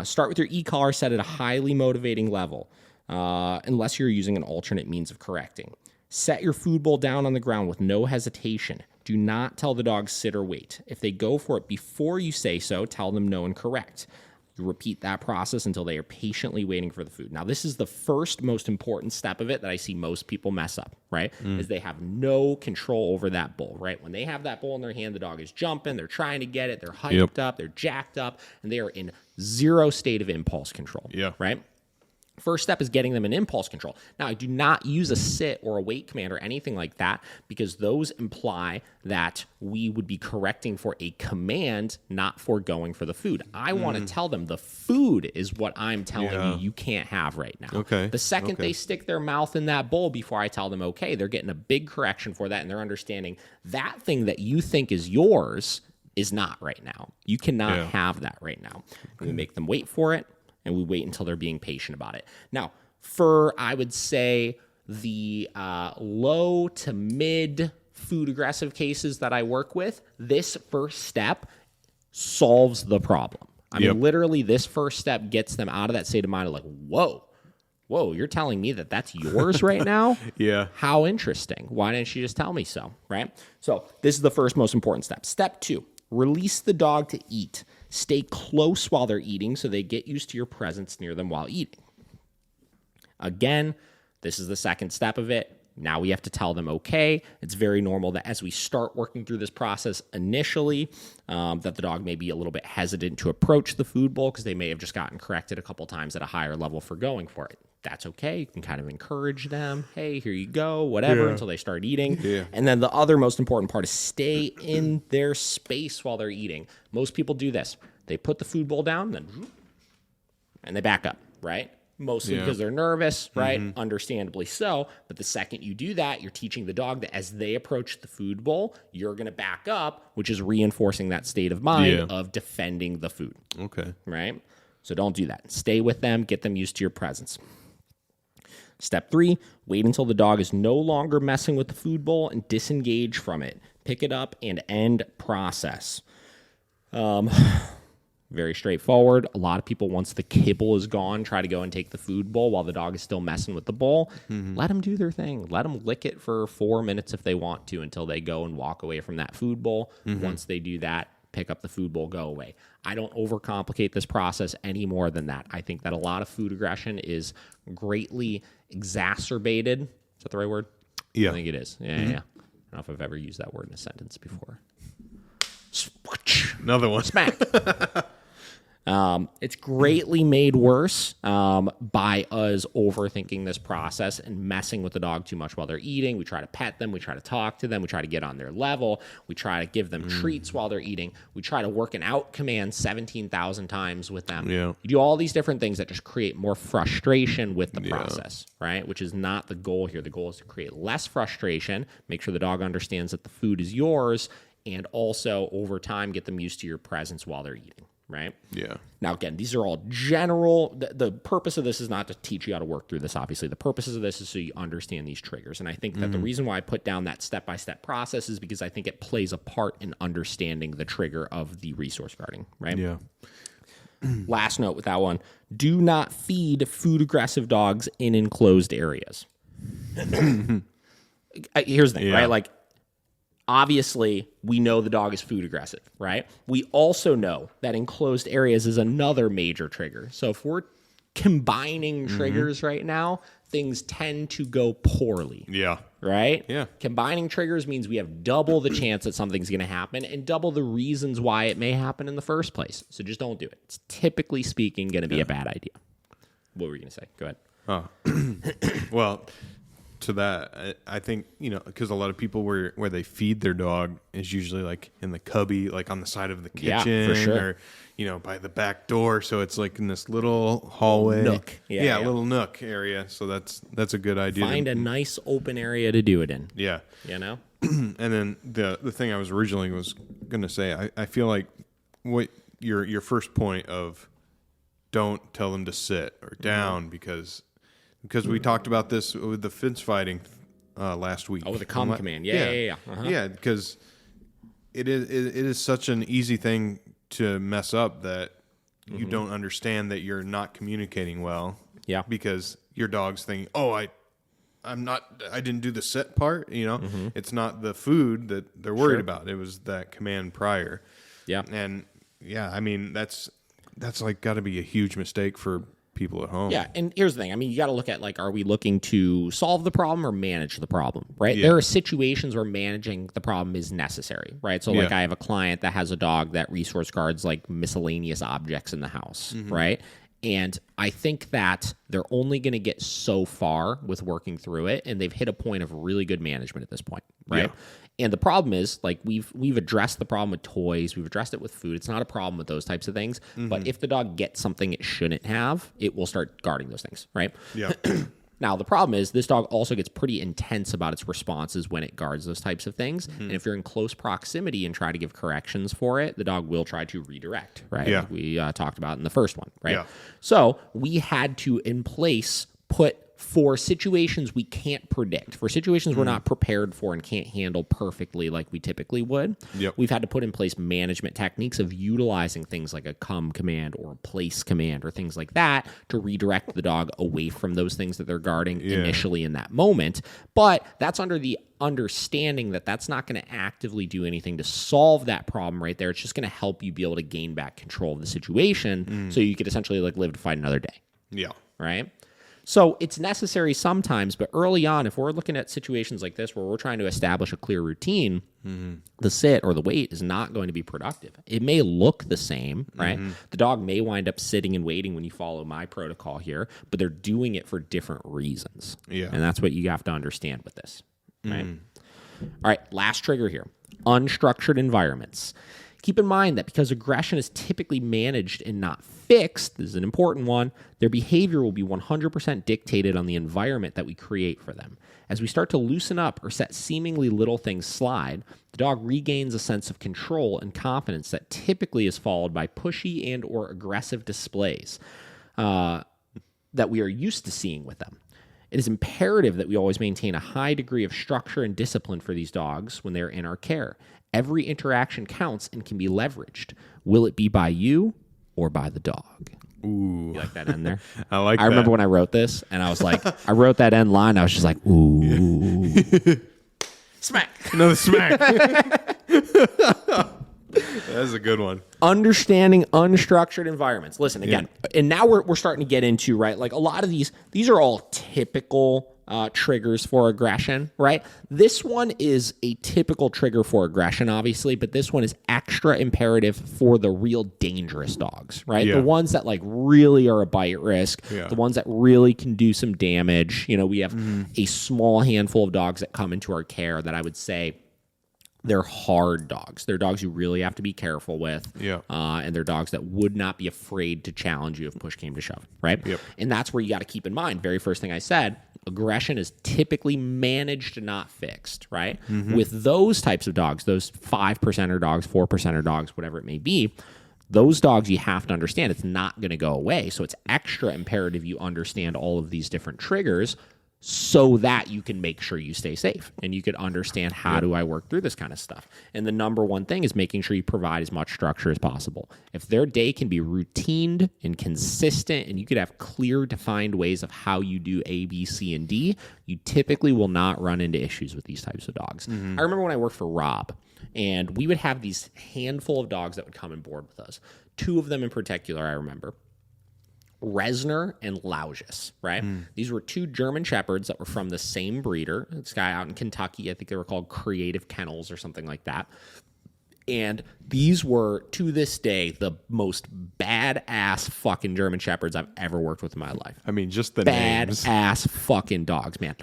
start with your e-collar set at a highly motivating level, unless you're using an alternate means of correcting. Set your food bowl down on the ground with no hesitation. Do not tell the dog sit or wait. If they go for it before you say so, tell them no and correct. You repeat that process until they are patiently waiting for the food. Now, this is the first most important step of it that I see most people mess up, right? Is they have no control over that bowl, right? When they have that bowl in their hand, the dog is jumping, they're trying to get it, they're hyped up, they're jacked up, and they are in zero state of impulse control, right? First step is getting them in impulse control. Now, I do not use a sit or a wait command or anything like that because those imply that we would be correcting for a command, not for going for the food. I want to tell them the food is what I'm telling you can't have right now. The second they stick their mouth in that bowl before I tell them, okay, they're getting a big correction for that, and they're understanding that thing that you think is yours is not right now. You cannot have that right now. We make them wait for it, and we wait until they're being patient about it. Now, for, I would say, the low to mid food aggressive cases that I work with, this first step solves the problem. I mean, literally, this first step gets them out of that state of mind of like, whoa, you're telling me that that's yours right now? How interesting. Why didn't you just tell me so, right? So this is the first most important step. Step two, release the dog to eat. Stay close while they're eating so they get used to your presence near them while eating. Again, this is the second step of it. Now we have to tell them, okay, it's very normal that as we start working through this process initially, that the dog may be a little bit hesitant to approach the food bowl because they may have just gotten corrected a couple times at a higher level for going for it. That's okay. You can kind of encourage them. Hey, here you go, whatever, until they start eating. And then the other most important part is stay in their space while they're eating. Most people do this. They put the food bowl down, and they back up, right? Mostly because they're nervous, right? Understandably so. But the second you do that, you're teaching the dog that as they approach the food bowl, you're going to back up, which is reinforcing that state of mind of defending the food. Right? So don't do that. Stay with them. Get them used to your presence. Step 3, wait until the dog is no longer messing with the food bowl and disengage from it. Pick it up and end process. Very straightforward. A lot of people, once the kibble is gone, try to go and take the food bowl while the dog is still messing with the bowl. Let them do their thing. Let them lick it for 4 minutes if they want to until they go and walk away from that food bowl. Once they do that, pick up the food bowl, go away. I don't overcomplicate this process any more than that. I think that a lot of food aggression is greatly exacerbated. Is that the right word? Yeah. I think it is. Yeah. I don't know if I've ever used that word in a sentence before. Another one. Smack. It's greatly made worse by us overthinking this process and messing with the dog too much while they're eating. We try to pet them. We try to talk to them. We try to get on their level. We try to give them treats while they're eating. We try to work an out command 17,000 times with them. Yeah. You do all these different things that just create more frustration with the process, right? Which is not the goal here. The goal is to create less frustration, make sure the dog understands that the food is yours, and also over time get them used to your presence while they're eating. Right? Yeah. Now, again, these are all general. The purpose of this is not to teach you how to work through this, obviously. The purpose of this is so you understand these triggers. And I think that the reason why I put down that step-by-step process is because I think it plays a part in understanding the trigger of the resource guarding, right? Yeah. Last note with that one. Do not feed food-aggressive dogs in enclosed areas. Here's the thing, right? Like, obviously, we know the dog is food aggressive, right? We also know that enclosed areas is another major trigger. So if we're combining triggers right now, things tend to go poorly. Yeah. Right? Yeah. Combining triggers means we have double the chance that something's going to happen and double the reasons why it may happen in the first place. So just don't do it. It's typically speaking going to be a bad idea. What were you going to say? Go ahead. Well, to that, I think, because a lot of people where they feed their dog is usually like in the cubby, like on the side of the kitchen, for sure. or by the back door. So it's like in this little hallway Nook. Yeah. little nook area. So that's a good idea. Find a nice open area to do it in. Yeah. And then the thing I was originally going to say, I feel like what your first point of don't tell them to sit or down because we talked about this with the fence fighting last week. Oh, with the command command. Yeah. Uh-huh. Yeah, because it is such an easy thing to mess up that you don't understand that you're not communicating well. Yeah. Because your dog's thinking, I didn't do the set part. It's not the food that they're worried about. It was that command prior. Yeah. And I mean that's like got to be a huge mistake for people at home. Yeah, and here's the thing. I mean, you got to look at, like, are we looking to solve the problem or manage the problem, right? Yeah. There are situations where managing the problem is necessary, right? So, like, I have a client that has a dog that resource guards, like, miscellaneous objects in the house, right? And I think that they're only going to get so far with working through it, and they've hit a point of really good management at this point, right? Yeah. And the problem is, like, we've addressed the problem with toys, we've addressed it with food. It's not a problem with those types of things. But if the dog gets something it shouldn't have, it will start guarding those things, right? Yeah. Now, the problem is this dog also gets pretty intense about its responses when it guards those types of things. And if you're in close proximity and try to give corrections for it, the dog will try to redirect, right? Yeah. Like we talked about in the first one, right? Yeah. So we had to, in place, put for situations we can't predict, for situations we're not prepared for and can't handle perfectly like we typically would, we've had to put in place management techniques of utilizing things like a come command or a place command or things like that to redirect the dog away from those things that they're guarding initially in that moment. But that's under the understanding that that's not going to actively do anything to solve that problem right there. It's just going to help you be able to gain back control of the situation so you could essentially like live to fight another day. Yeah. Right? So it's necessary sometimes, but early on, if we're looking at situations like this where we're trying to establish a clear routine, the sit or the wait is not going to be productive. It may look the same, right? The dog may wind up sitting and waiting when you follow my protocol here, but they're doing it for different reasons. Yeah. And that's what you have to understand with this, right? All right, last trigger here. Unstructured environments. Keep in mind that because aggression is typically managed and not fixed, this is an important one, their behavior will be 100% dictated on the environment that we create for them. As we start to loosen up or set seemingly little things slide, the dog regains a sense of control and confidence that typically is followed by pushy and or aggressive displays that we are used to seeing with them. It is imperative that we always maintain a high degree of structure and discipline for these dogs when they are in our care. Every interaction counts and can be leveraged. Will it be by you or by the dog? Ooh. You like that end there? I remember when I wrote this, and I was like, I wrote that end line, I was just like, ooh. Smack. Another smack. That's a good one. Understanding unstructured environments. Listen, again, and now we're starting to get into, right, like a lot of these are all typical triggers for aggression, right? This one is a typical trigger for aggression, obviously, but this one is extra imperative for the real dangerous dogs, right? Yeah. The ones that like really are a bite risk, the ones that really can do some damage. You know, we have a small handful of dogs that come into our care that I would say they're hard dogs. They're dogs you really have to be careful with. Yeah. And they're dogs that would not be afraid to challenge you if push came to shove, right? Yep. And that's where you got to keep in mind, very first thing I said, aggression is typically managed, not fixed, right? With those types of dogs, those 5%er dogs, 4%er dogs, whatever it may be, those dogs you have to understand it's not going to go away. So it's extra imperative you understand all of these different triggers so that you can make sure you stay safe and you could understand how do I work through this kind of stuff. And the number one thing is making sure you provide as much structure as possible. If their day can be routined and consistent and you could have clear defined ways of how you do A, B, C, and D, you typically will not run into issues with these types of dogs. I remember when I worked for Rob, and we would have these handful of dogs that would come and board with us. Two of them in particular I remember. Resner and Lausius, right? These were two German Shepherds that were from the same breeder. This guy out in Kentucky, I think they were called Creative Kennels or something like that. And these were, to this day, the most badass fucking German Shepherds I've ever worked with in my life. I mean, just the names. Badass fucking dogs, man.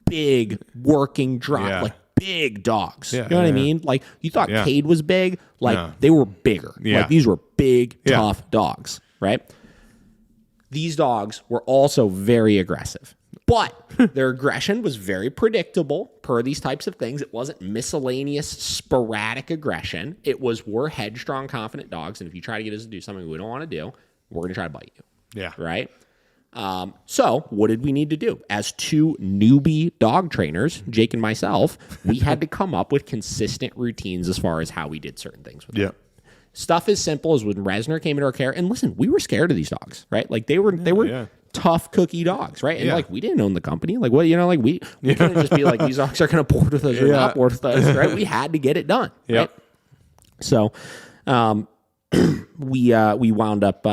Big, working drop, like big dogs. Yeah, you know what I mean? Like, you thought Cade was big? Like, they were bigger. Yeah. Like, these were big, tough dogs, right? These dogs were also very aggressive, but their aggression was very predictable per these types of things. It wasn't miscellaneous, sporadic aggression. It was, we're headstrong, confident dogs, and if you try to get us to do something we don't want to do, we're going to try to bite you. Yeah. Right? So what did we need to do? As two newbie dog trainers, Jake and myself, we had to come up with consistent routines as far as how we did certain things with them. Stuff as simple as when Resner came into our care, and listen, we were scared of these dogs, right? Like they were tough cookie dogs, right? And like we didn't own the company. Like what, you know, like we couldn't just be like, these dogs are going to board with us or not board with us, right? We had to get it done, right? So we wound up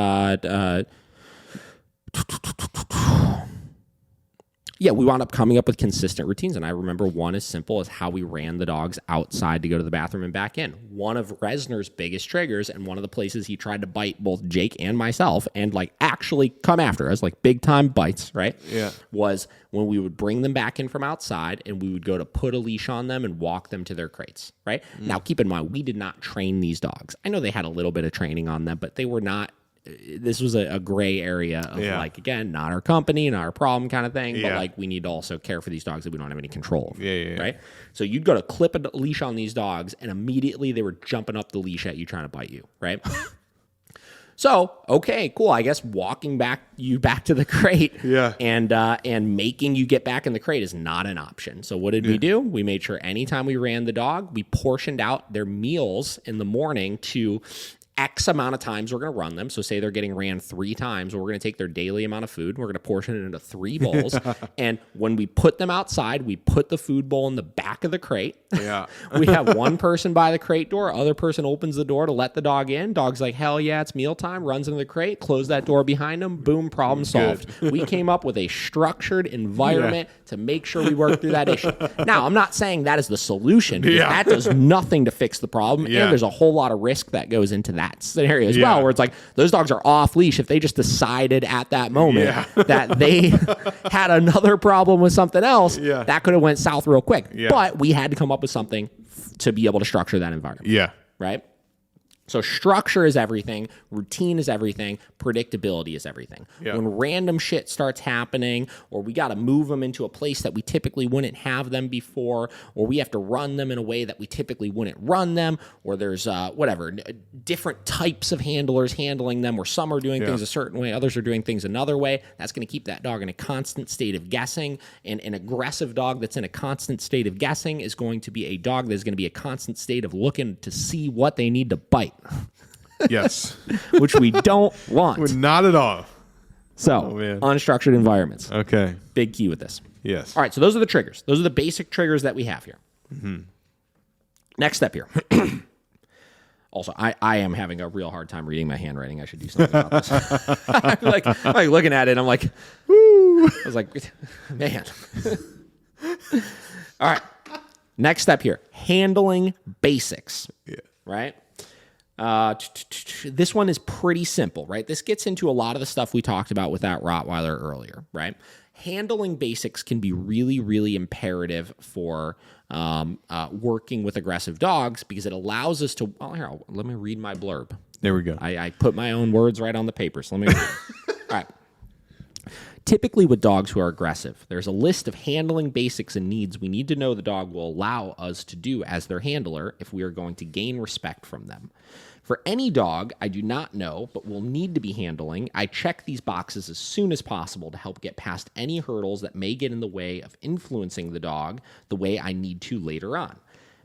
we wound up coming up with consistent routines. And I remember one as simple as how we ran the dogs outside to go to the bathroom and back in. One of Resner's biggest triggers and one of the places he tried to bite both Jake and myself and like actually come after us, like big time bites, right? Yeah. Was when we would bring them back in from outside and we would go to put a leash on them and walk them to their crates, right? Now, keep in mind, we did not train these dogs. I know they had a little bit of training on them, but they were not. This was a gray area of like, again, not our company, not our problem kind of thing, but like we need to also care for these dogs that we don't have any control of. Right? So you'd go to clip a leash on these dogs and immediately they were jumping up the leash at you trying to bite you, right? So, okay, cool. I guess walking you back to the crate and making you get back in the crate is not an option. So what did we do? We made sure anytime we ran the dog, we portioned out their meals in the morning to X amount of times we're going to run them. So say they're getting ran 3 times, well, we're going to take their daily amount of food. We're going to portion it into 3 bowls. And when we put them outside, we put the food bowl in the back of the crate. Yeah. We have one person by the crate door. Other person opens the door to let the dog in. Dog's like, hell yeah, it's mealtime. Runs into the crate. Close that door behind him. Boom, problem solved. We came up with a structured environment to make sure we work through that issue. Now, I'm not saying that is the solution. Because that does nothing to fix the problem. And there's a whole lot of risk that goes into that scenario as well, where it's like those dogs are off leash. If they just decided at that moment that they had another problem with something else, that could have went south real quick. But we had to come up with something to be able to structure that environment. Yeah. Right? So structure is everything, routine is everything, predictability is everything. Yeah. When random shit starts happening, or we got to move them into a place that we typically wouldn't have them before, or we have to run them in a way that we typically wouldn't run them, or there's different types of handlers handling them, where some are doing things a certain way, others are doing things another way, that's going to keep that dog in a constant state of guessing. And an aggressive dog that's in a constant state of guessing is going to be a dog that's going to be a constant state of looking to see what they need to bite. Yes. Which we don't want. Not at all. So, unstructured environments. Okay. Big key with this. Yes. All right, so those are the triggers. Those are the basic triggers that we have here. Next step here. Also, I am having a real hard time reading my handwriting. I should do something about this. I'm like looking at it, I'm like, woo. I was like, man. All right. Next step here. Handling basics. Yeah. Right? This one is pretty simple, right? This gets into a lot of the stuff we talked about with that Rottweiler earlier, right? Handling basics can be really, really imperative for working with aggressive dogs, because it allows us to, let me read my blurb. There we go. I put my own words right on the paper, so let me read it. All right. Typically with dogs who are aggressive, there's a list of handling basics and needs we need to know the dog will allow us to do as their handler if we are going to gain respect from them. For any dog I do not know but will need to be handling, I check these boxes as soon as possible to help get past any hurdles that may get in the way of influencing the dog the way I need to later on.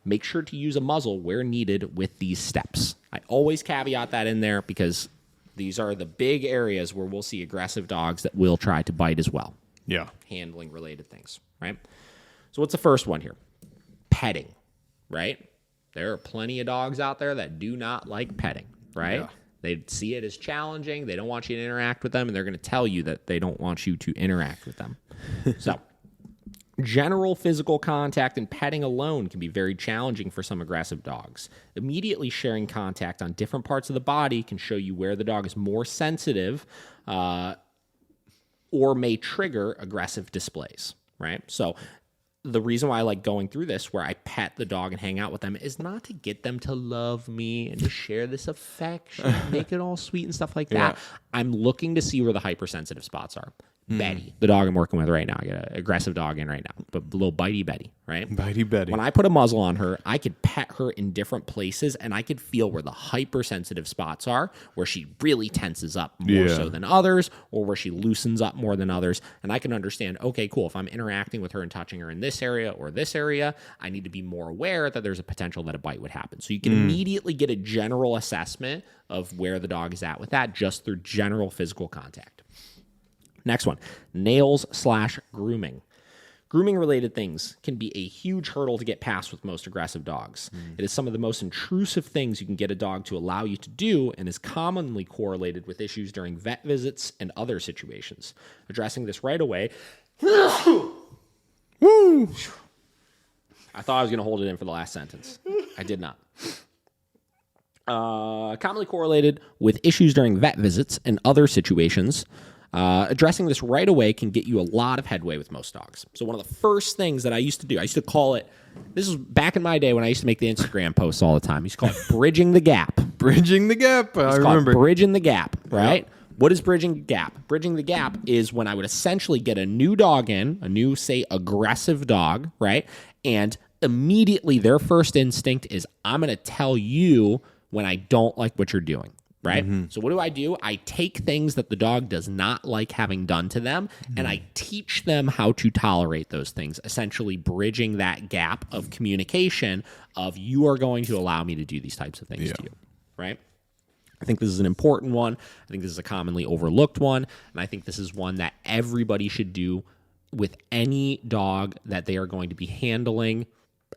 Make sure to use a muzzle where needed with these steps. I always caveat that in there, because these are the big areas where we'll see aggressive dogs that will try to bite as well. Yeah. Handling related things, right? So what's the first one here? Petting, right? There are plenty of dogs out there that do not like petting, right? Yeah. They see it as challenging. They don't want you to interact with them, and they're going to tell you that they don't want you to interact with them. So general physical contact and petting alone can be very challenging for some aggressive dogs. Immediately sharing contact on different parts of the body can show you where the dog is more sensitive or may trigger aggressive displays, right? So the reason why I like going through this, where I pet the dog and hang out with them, is not to get them to love me and to share this affection, make it all sweet and stuff like that. I'm looking to see where the hypersensitive spots are. Betty, the dog I'm working with right now. I got an aggressive dog in right now, but a little bitey Betty, right? Bitey Betty. When I put a muzzle on her, I could pet her in different places, and I could feel where the hypersensitive spots are, where she really tenses up more so than others, or where she loosens up more than others. And I can understand, okay, cool, if I'm interacting with her and touching her in this area or this area, I need to be more aware that there's a potential that a bite would happen. So you can immediately get a general assessment of where the dog is at with that just through general physical contact. Next one, nails/grooming. Grooming-related things can be a huge hurdle to get past with most aggressive dogs. It is some of the most intrusive things you can get a dog to allow you to do, and is commonly correlated with issues during vet visits and other situations. Addressing this right away... Woo! I thought I was going to hold it in for the last sentence. I did not. Commonly correlated with issues during vet visits and other situations... addressing this right away can get you a lot of headway with most dogs. So one of the first things that I used to do, I used to call it, this was back in my day when I used to make the Instagram posts all the time. I used to call it bridging the gap. Bridging the gap. I remember. Bridging the gap, right? Yep. What is bridging the gap? Bridging the gap is when I would essentially get a new dog in, a new, say, aggressive dog, right? And immediately their first instinct is, I'm going to tell you when I don't like what you're doing. Right? So what do? I take things that the dog does not like having done to them, and I teach them how to tolerate those things, essentially bridging that gap of communication of, you are going to allow me to do these types of things to you, right? I think this is an important one. I think this is a commonly overlooked one, and I think this is one that everybody should do with any dog that they are going to be handling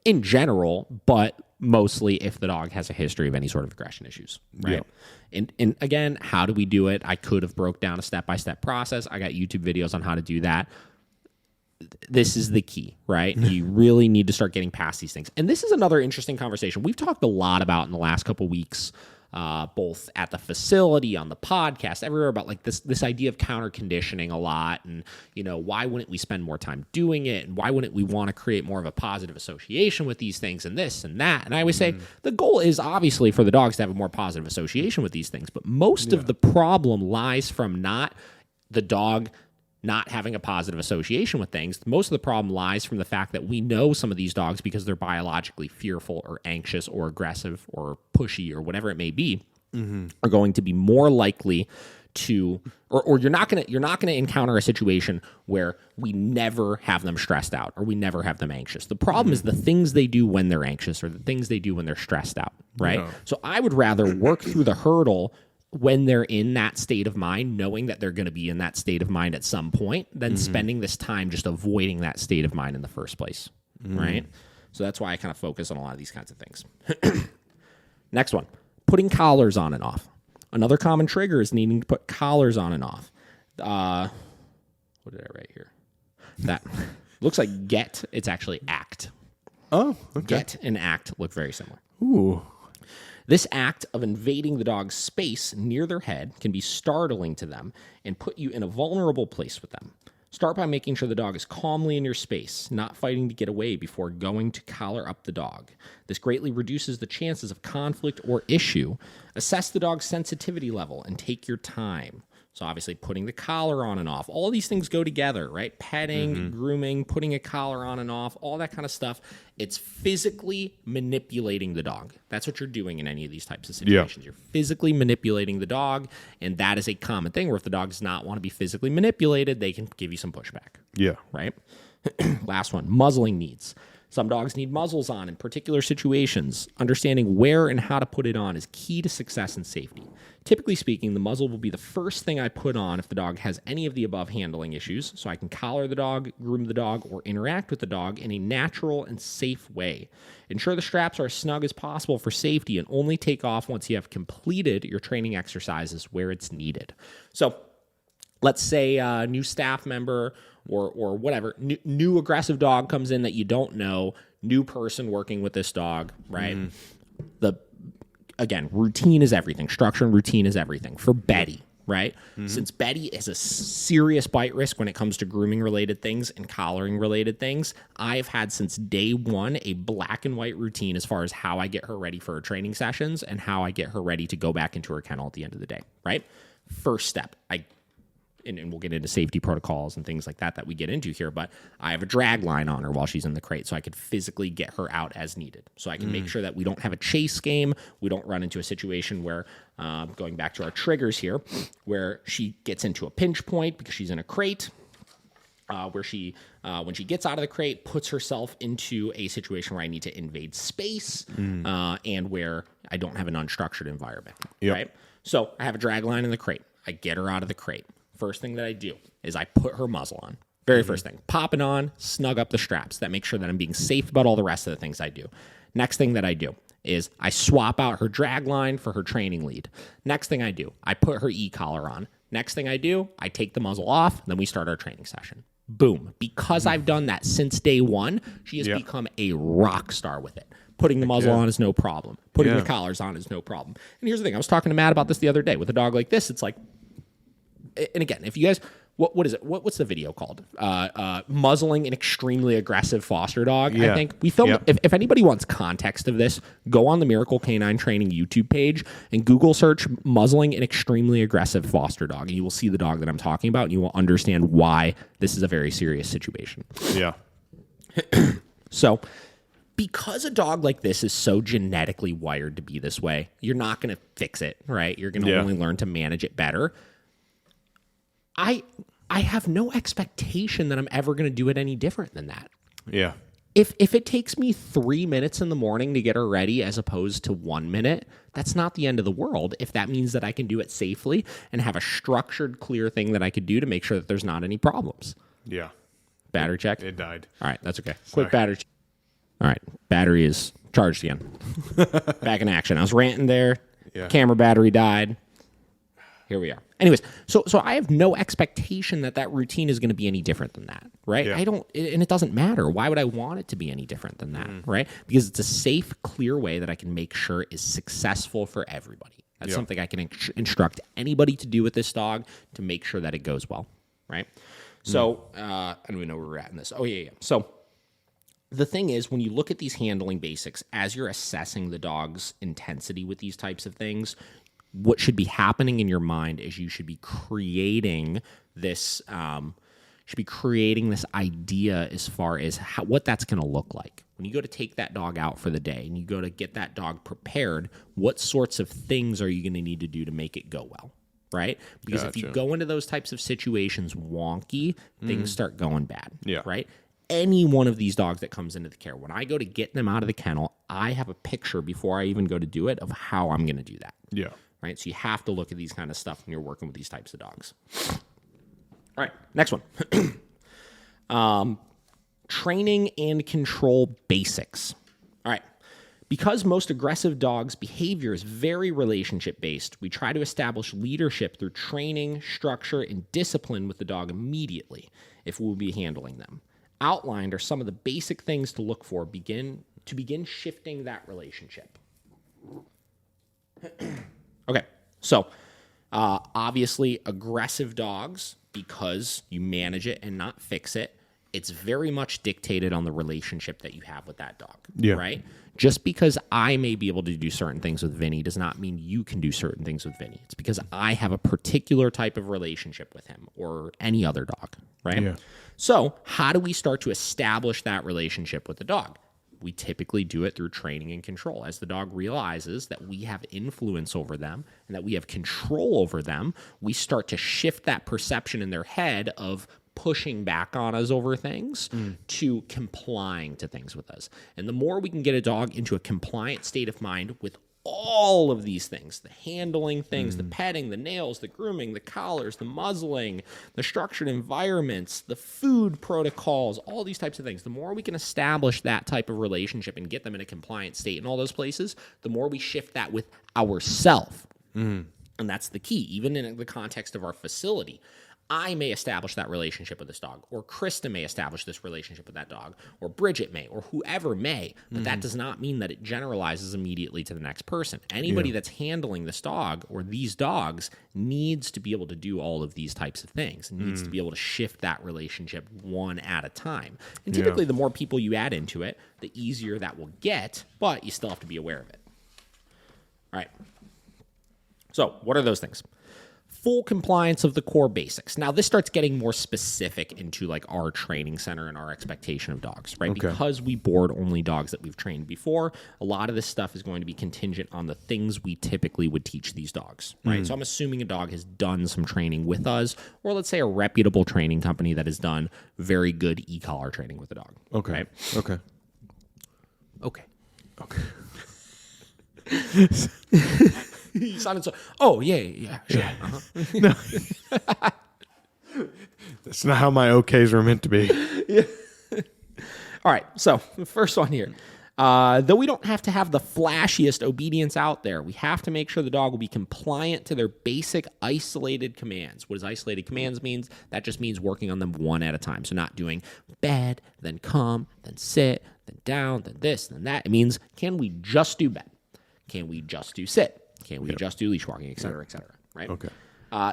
in general, but mostly if the dog has a history of any sort of aggression issues, right? Yep. And again, how do we do it? I could have broke down a step-by-step process. I got YouTube videos on how to do that. This is the key, right? You really need to start getting past these things. And this is another interesting conversation we've talked a lot about in the last couple weeks both at the facility, on the podcast, everywhere, about like this idea of counter conditioning a lot, and why wouldn't we spend more time doing it, and why wouldn't we want to create more of a positive association with these things, and this and that. And I always say the goal is obviously for the dogs to have a more positive association with these things, but most of the problem lies from not the dog not having a positive association with things. Most of the problem lies from the fact that we know some of these dogs, because they're biologically fearful or anxious or aggressive or pushy or whatever it may be, are going to be more likely to, or you're not gonna encounter a situation where we never have them stressed out or we never have them anxious. The problem is the things they do when they're anxious or the things they do when they're stressed out, right? Yeah. So I would rather work through the hurdle when they're in that state of mind, knowing that they're going to be in that state of mind at some point, than spending this time just avoiding that state of mind in the first place, right? So that's why I kind of focus on a lot of these kinds of things. Next one, putting collars on and off. Another common trigger is needing to put collars on and off. What did I write here? That looks like get. It's actually act. Oh, okay. Get and act look very similar. Ooh. This act of invading the dog's space near their head can be startling to them and put you in a vulnerable place with them. Start by making sure the dog is calmly in your space, not fighting to get away before going to collar up the dog. This greatly reduces the chances of conflict or issue. Assess the dog's sensitivity level and take your time. So obviously putting the collar on and off, all these things go together, right? Petting, grooming, putting a collar on and off, all that kind of stuff. It's physically manipulating the dog. That's what you're doing in any of these types of situations. Yeah. You're physically manipulating the dog, and that is a common thing where if the dog does not want to be physically manipulated, they can give you some pushback. Yeah. Right? Last one, muzzling needs. Some dogs need muzzles on in particular situations. Understanding where and how to put it on is key to success and safety. Typically speaking, the muzzle will be the first thing I put on if the dog has any of the above handling issues, so I can collar the dog, groom the dog, or interact with the dog in a natural and safe way. Ensure the straps are as snug as possible for safety and only take off once you have completed your training exercises where it's needed. So let's say a new staff member or whatever, new aggressive dog comes in that you don't know, new person working with this dog, right? Again, routine is everything. Structure and routine is everything. For Betty, right? Since Betty is a serious bite risk when it comes to grooming-related things and collaring-related things, I've had since day one a black and white routine as far as how I get her ready for her training sessions and how I get her ready to go back into her kennel at the end of the day, right? First step, and we'll get into safety protocols and things like that we get into here, but I have a drag line on her while she's in the crate so I could physically get her out as needed. So I can make sure that we don't have a chase game. We don't run into a situation where, going back to our triggers here, where she gets into a pinch point because she's in a crate, where she, when she gets out of the crate, puts herself into a situation where I need to invade space and where I don't have an unstructured environment, right? So I have a drag line in the crate. I get her out of the crate. First thing that I do is I put her muzzle on. Very first thing. Pop it on, snug up the straps. That makes sure that I'm being safe about all the rest of the things I do. Next thing that I do is I swap out her drag line for her training lead. Next thing I do, I put her e-collar on. Next thing I do, I take the muzzle off, then we start our training session. Boom. Because I've done that since day one, she has become a rock star with it. Putting the muzzle on is no problem. Putting the collars on is no problem. And here's the thing. I was talking to Matt about this the other day. With a dog like this, it's like, and again, if you guys, what is it? What's the video called? Muzzling an extremely aggressive foster dog. Yeah. I think we filmed. If anybody wants context of this, go on the Miracle Canine Training YouTube page and Google search muzzling an extremely aggressive foster dog, and you will see the dog that I'm talking about, and you will understand why this is a very serious situation. Yeah. So, because a dog like this is so genetically wired to be this way, you're not going to fix it, right? You're going to only learn to manage it better. I have no expectation that I'm ever going to do it any different than that. Yeah. If it takes me 3 minutes in the morning to get her ready as opposed to 1 minute, that's not the end of the world. If that means that I can do it safely and have a structured, clear thing that I could do to make sure that there's not any problems. Yeah. Battery check? It died. All right, that's okay. Quick battery check. All right, battery is charged again. Back in action. I was ranting there. Yeah. Camera battery died. Here we are. Anyways, so I have no expectation that routine is going to be any different than that, right? Yeah. And it doesn't matter. Why would I want it to be any different than that, right? Because it's a safe, clear way that I can make sure is successful for everybody. That's something I can instruct anybody to do with this dog to make sure that it goes well, right? So I don't even know where we're at in this. Oh, yeah. So the thing is, when you look at these handling basics, as you're assessing the dog's intensity with these types of things, what should be happening in your mind is you should be creating this idea as far as what that's going to look like. When you go to take that dog out for the day and you go to get that dog prepared, what sorts of things are you going to need to do to make it go well, right? Because if you go into those types of situations wonky, things start going bad, right? Any one of these dogs that comes into the care, when I go to get them out of the kennel, I have a picture before I even go to do it of how I'm going to do that. Yeah. Right? So you have to look at these kind of stuff when you're working with these types of dogs. All right, next one. Training and control basics. All right. Because most aggressive dogs' behavior is very relationship-based, we try to establish leadership through training, structure, and discipline with the dog immediately if we'll be handling them. Outlined are some of the basic things to look for to begin shifting that relationship. Okay, so obviously aggressive dogs, because you manage it and not fix it, it's very much dictated on the relationship that you have with that dog, right? Just because I may be able to do certain things with Vinny does not mean you can do certain things with Vinny. It's because I have a particular type of relationship with him or any other dog, right? Yeah. So how do we start to establish that relationship with the dog? We typically do it through training and control. As the dog realizes that we have influence over them and that we have control over them, we start to shift that perception in their head of pushing back on us over things to complying to things with us. And the more we can get a dog into a compliant state of mind with all of these things, the handling things, the petting, the nails, the grooming, the collars, the muzzling, the structured environments, the food protocols, all these types of things, the more we can establish that type of relationship and get them in a compliant state in all those places, the more we shift that with ourselves. And that's the key, even in the context of our facility. I may establish that relationship with this dog, or Krista may establish this relationship with that dog, or Bridget may, or whoever may, but that does not mean that it generalizes immediately to the next person. Anybody that's handling this dog or these dogs needs to be able to do all of these types of things, needs to be able to shift that relationship one at a time. And typically the more people you add into it, the easier that will get, but you still have to be aware of it. All right. So what are those things? Full compliance of the core basics. Now, this starts getting more specific into like our training center and our expectation of dogs, right? Okay. Because we board only dogs that we've trained before, a lot of this stuff is going to be contingent on the things we typically would teach these dogs, right? So I'm assuming a dog has done some training with us, or let's say a reputable training company that has done very good e-collar training with the dog. Okay. Right? Okay. You sounded so. Oh yeah, sure. Uh-huh. No, that's not how my okays are meant to be. Yeah. All right. So the first one here. Though we don't have to have the flashiest obedience out there, we have to make sure the dog will be compliant to their basic isolated commands. What does isolated commands means? That just means working on them one at a time. So not doing bed, then come, then sit, then down, then this, then that. It means, can we just do bed? Can we just do sit? Can we just do leash walking, et cetera, right? Okay.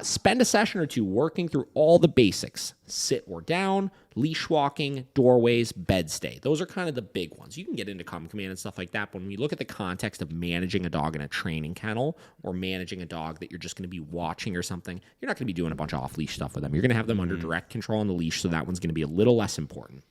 Spend a session or two working through all the basics. Sit or down, leash walking, doorways, bed stay. Those are kind of the big ones. You can get into common command and stuff like that, but when you look at the context of managing a dog in a training kennel or managing a dog that you're just going to be watching or something, you're not going to be doing a bunch of off-leash stuff with them. You're going to have them under direct control on the leash, so that one's going to be a little less important.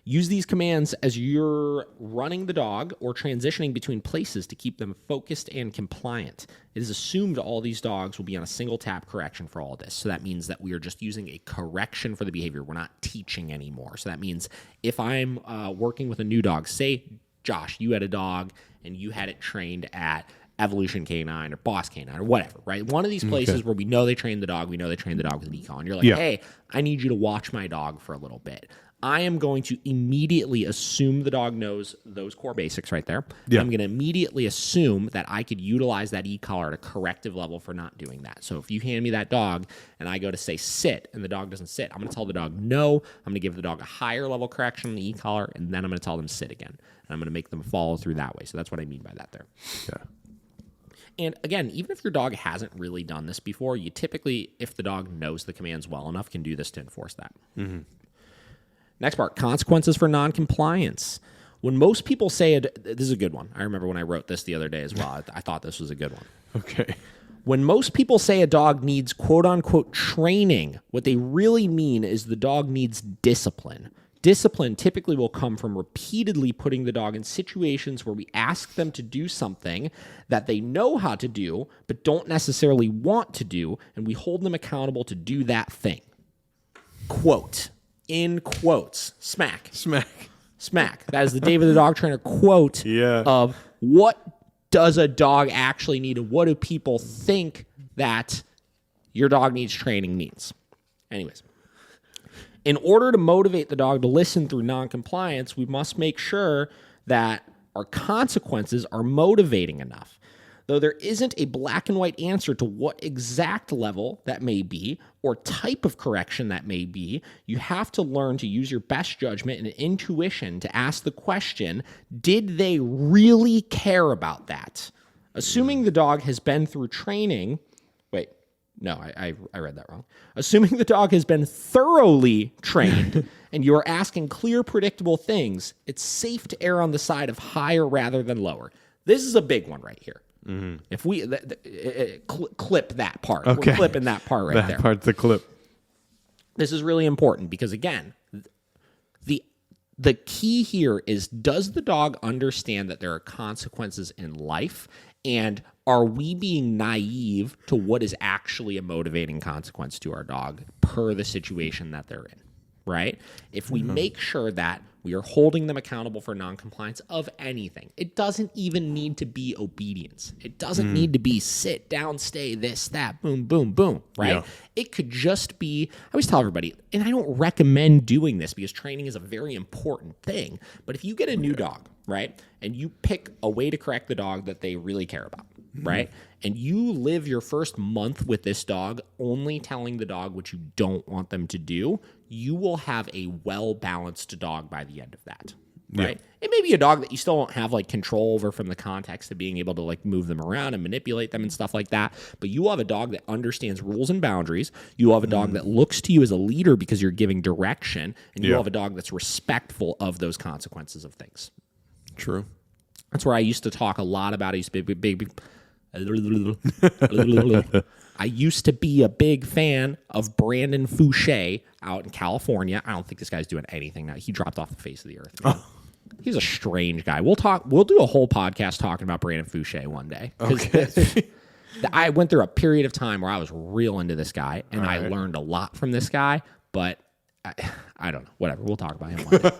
Use these commands as you're running the dog or transitioning between places to keep them focused and compliant. It is assumed all these dogs will be on a single tap correction for all of this. So that means that we are just using a correction for the behavior. We're not teaching anymore. So that means if I'm working with a new dog, say, Josh, you had a dog and you had it trained at Evolution K9 or Boss K9 or whatever, right? One of these places where we know they trained the dog, we know they trained the dog with an econ. You're like, hey, I need you to watch my dog for a little bit. I am going to immediately assume the dog knows those core basics right there. Yeah. I'm going to immediately assume that I could utilize that e-collar at a corrective level for not doing that. So if you hand me that dog and I go to say sit and the dog doesn't sit, I'm going to tell the dog no. I'm going to give the dog a higher level correction on the e-collar, and then I'm going to tell them sit again. And I'm going to make them follow through that way. So that's what I mean by that there. Yeah. And again, even if your dog hasn't really done this before, you typically, if the dog knows the commands well enough, can do this to enforce that. Next part, consequences for noncompliance. When most people say it, this is a good one. I remember when I wrote this the other day as well. I thought this was a good one. Okay. When most people say a dog needs quote-unquote training, what they really mean is the dog needs discipline. Discipline typically will come from repeatedly putting the dog in situations where we ask them to do something that they know how to do but don't necessarily want to do, and we hold them accountable to do that thing. Quote, in quotes, smack. Smack. That is the David the Dog Trainer quote of what does a dog actually need and what do people think that your dog needs training means. Anyways, in order to motivate the dog to listen through noncompliance, we must make sure that our consequences are motivating enough. Though there isn't a black and white answer to what exact level that may be or type of correction that may be, you have to learn to use your best judgment and intuition to ask the question, did they really care about that? Assuming the dog has been through training, I read that wrong. Assuming the dog has been thoroughly trained and you are asking clear, predictable things, it's safe to err on the side of higher rather than lower. This is a big one right here. If we clip that part, we're clipping that part right there. That part's the clip. This is really important because, again, the key here is, does the dog understand that there are consequences in life, and are we being naive to what is actually a motivating consequence to our dog per the situation that they're in, right? If we make sure that we are holding them accountable for noncompliance of anything, it doesn't even need to be obedience. It doesn't need to be sit down, stay, this, that, boom, boom, boom, right? Yeah. It could just be, I always tell everybody, and I don't recommend doing this because training is a very important thing, but if you get a new dog, right, and you pick a way to correct the dog that they really care about, right, and you live your first month with this dog only telling the dog what you don't want them to do, you will have a well-balanced dog by the end of that, right? Yeah. It may be a dog that you still don't have like control over from the context of being able to like move them around and manipulate them and stuff like that, but you will have a dog that understands rules and boundaries. You will have a dog that looks to you as a leader because you're giving direction, and you will have a dog that's respectful of those consequences of things. True. That's where I used to talk a lot about. I used to be a big fan of Brandon Fouché out in California. I don't think this guy's doing anything now. He dropped off the face of the earth. Oh. He's a strange guy. We'll do a whole podcast talking about Brandon Fouché one day. Okay. I went through a period of time where I was real into this guy, and I learned a lot from this guy, but I don't know. Whatever. We'll talk about him one day.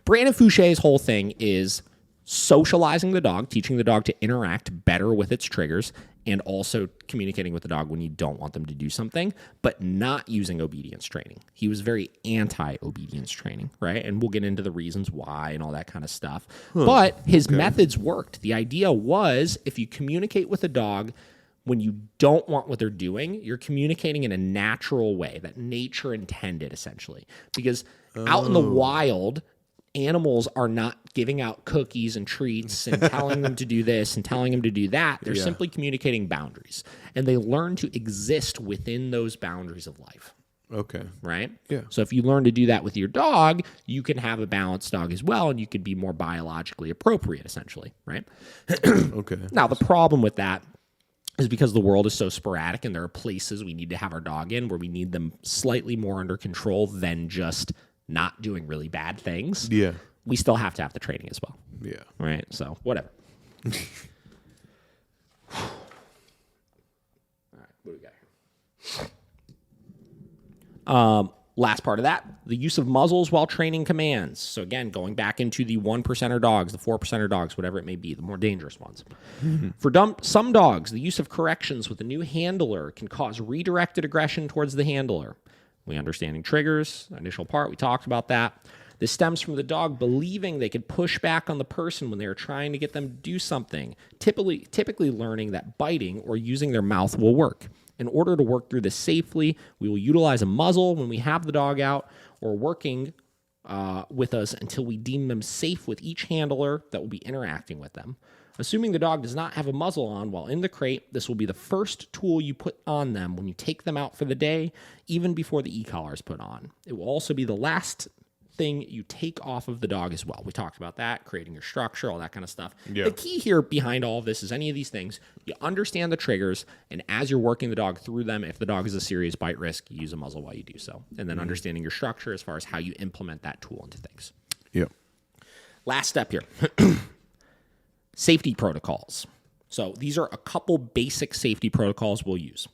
Brandon Fouché's whole thing is socializing the dog, teaching the dog to interact better with its triggers, and also communicating with the dog when you don't want them to do something, but not using obedience training. He was very anti-obedience training, right? And we'll get into the reasons why and all that kind of stuff. But his methods worked. The idea was, if you communicate with a dog when you don't want what they're doing, you're communicating in a natural way that nature intended, essentially. Because out in the wild, animals are not giving out cookies and treats and telling them to do this and telling them to do that. They're simply communicating boundaries. And they learn to exist within those boundaries of life. Okay. Right? Yeah. So if you learn to do that with your dog, you can have a balanced dog as well, and you can be more biologically appropriate, essentially. Right? Okay. Now, the problem with that is because the world is so sporadic and there are places we need to have our dog in where we need them slightly more under control than just not doing really bad things. Yeah. We still have to have the training as well. Yeah. Right? So, whatever. All right, what do we got here? Last part of that, the use of muzzles while training commands. So again, going back into the 1%er dogs, the 4%er dogs, whatever it may be, the more dangerous ones. For some dogs, the use of corrections with a new handler can cause redirected aggression towards the handler. We understanding triggers, initial part, we talked about that. This stems from the dog believing they could push back on the person when they are trying to get them to do something, typically learning that biting or using their mouth will work. In order to work through this safely, we will utilize a muzzle when we have the dog out or working with us until we deem them safe with each handler that will be interacting with them. Assuming the dog does not have a muzzle on while in the crate, this will be the first tool you put on them when you take them out for the day, even before the e-collar is put on. It will also be the last thing you take off of the dog as well. We talked about that, creating your structure, all that kind of stuff. Yeah. The key here behind all of this is any of these things, you understand the triggers, and as you're working the dog through them, if the dog is a serious bite risk, you use a muzzle while you do so. And then understanding your structure as far as how you implement that tool into things. Yep. Last step here. Safety protocols. So these are a couple basic safety protocols we'll use.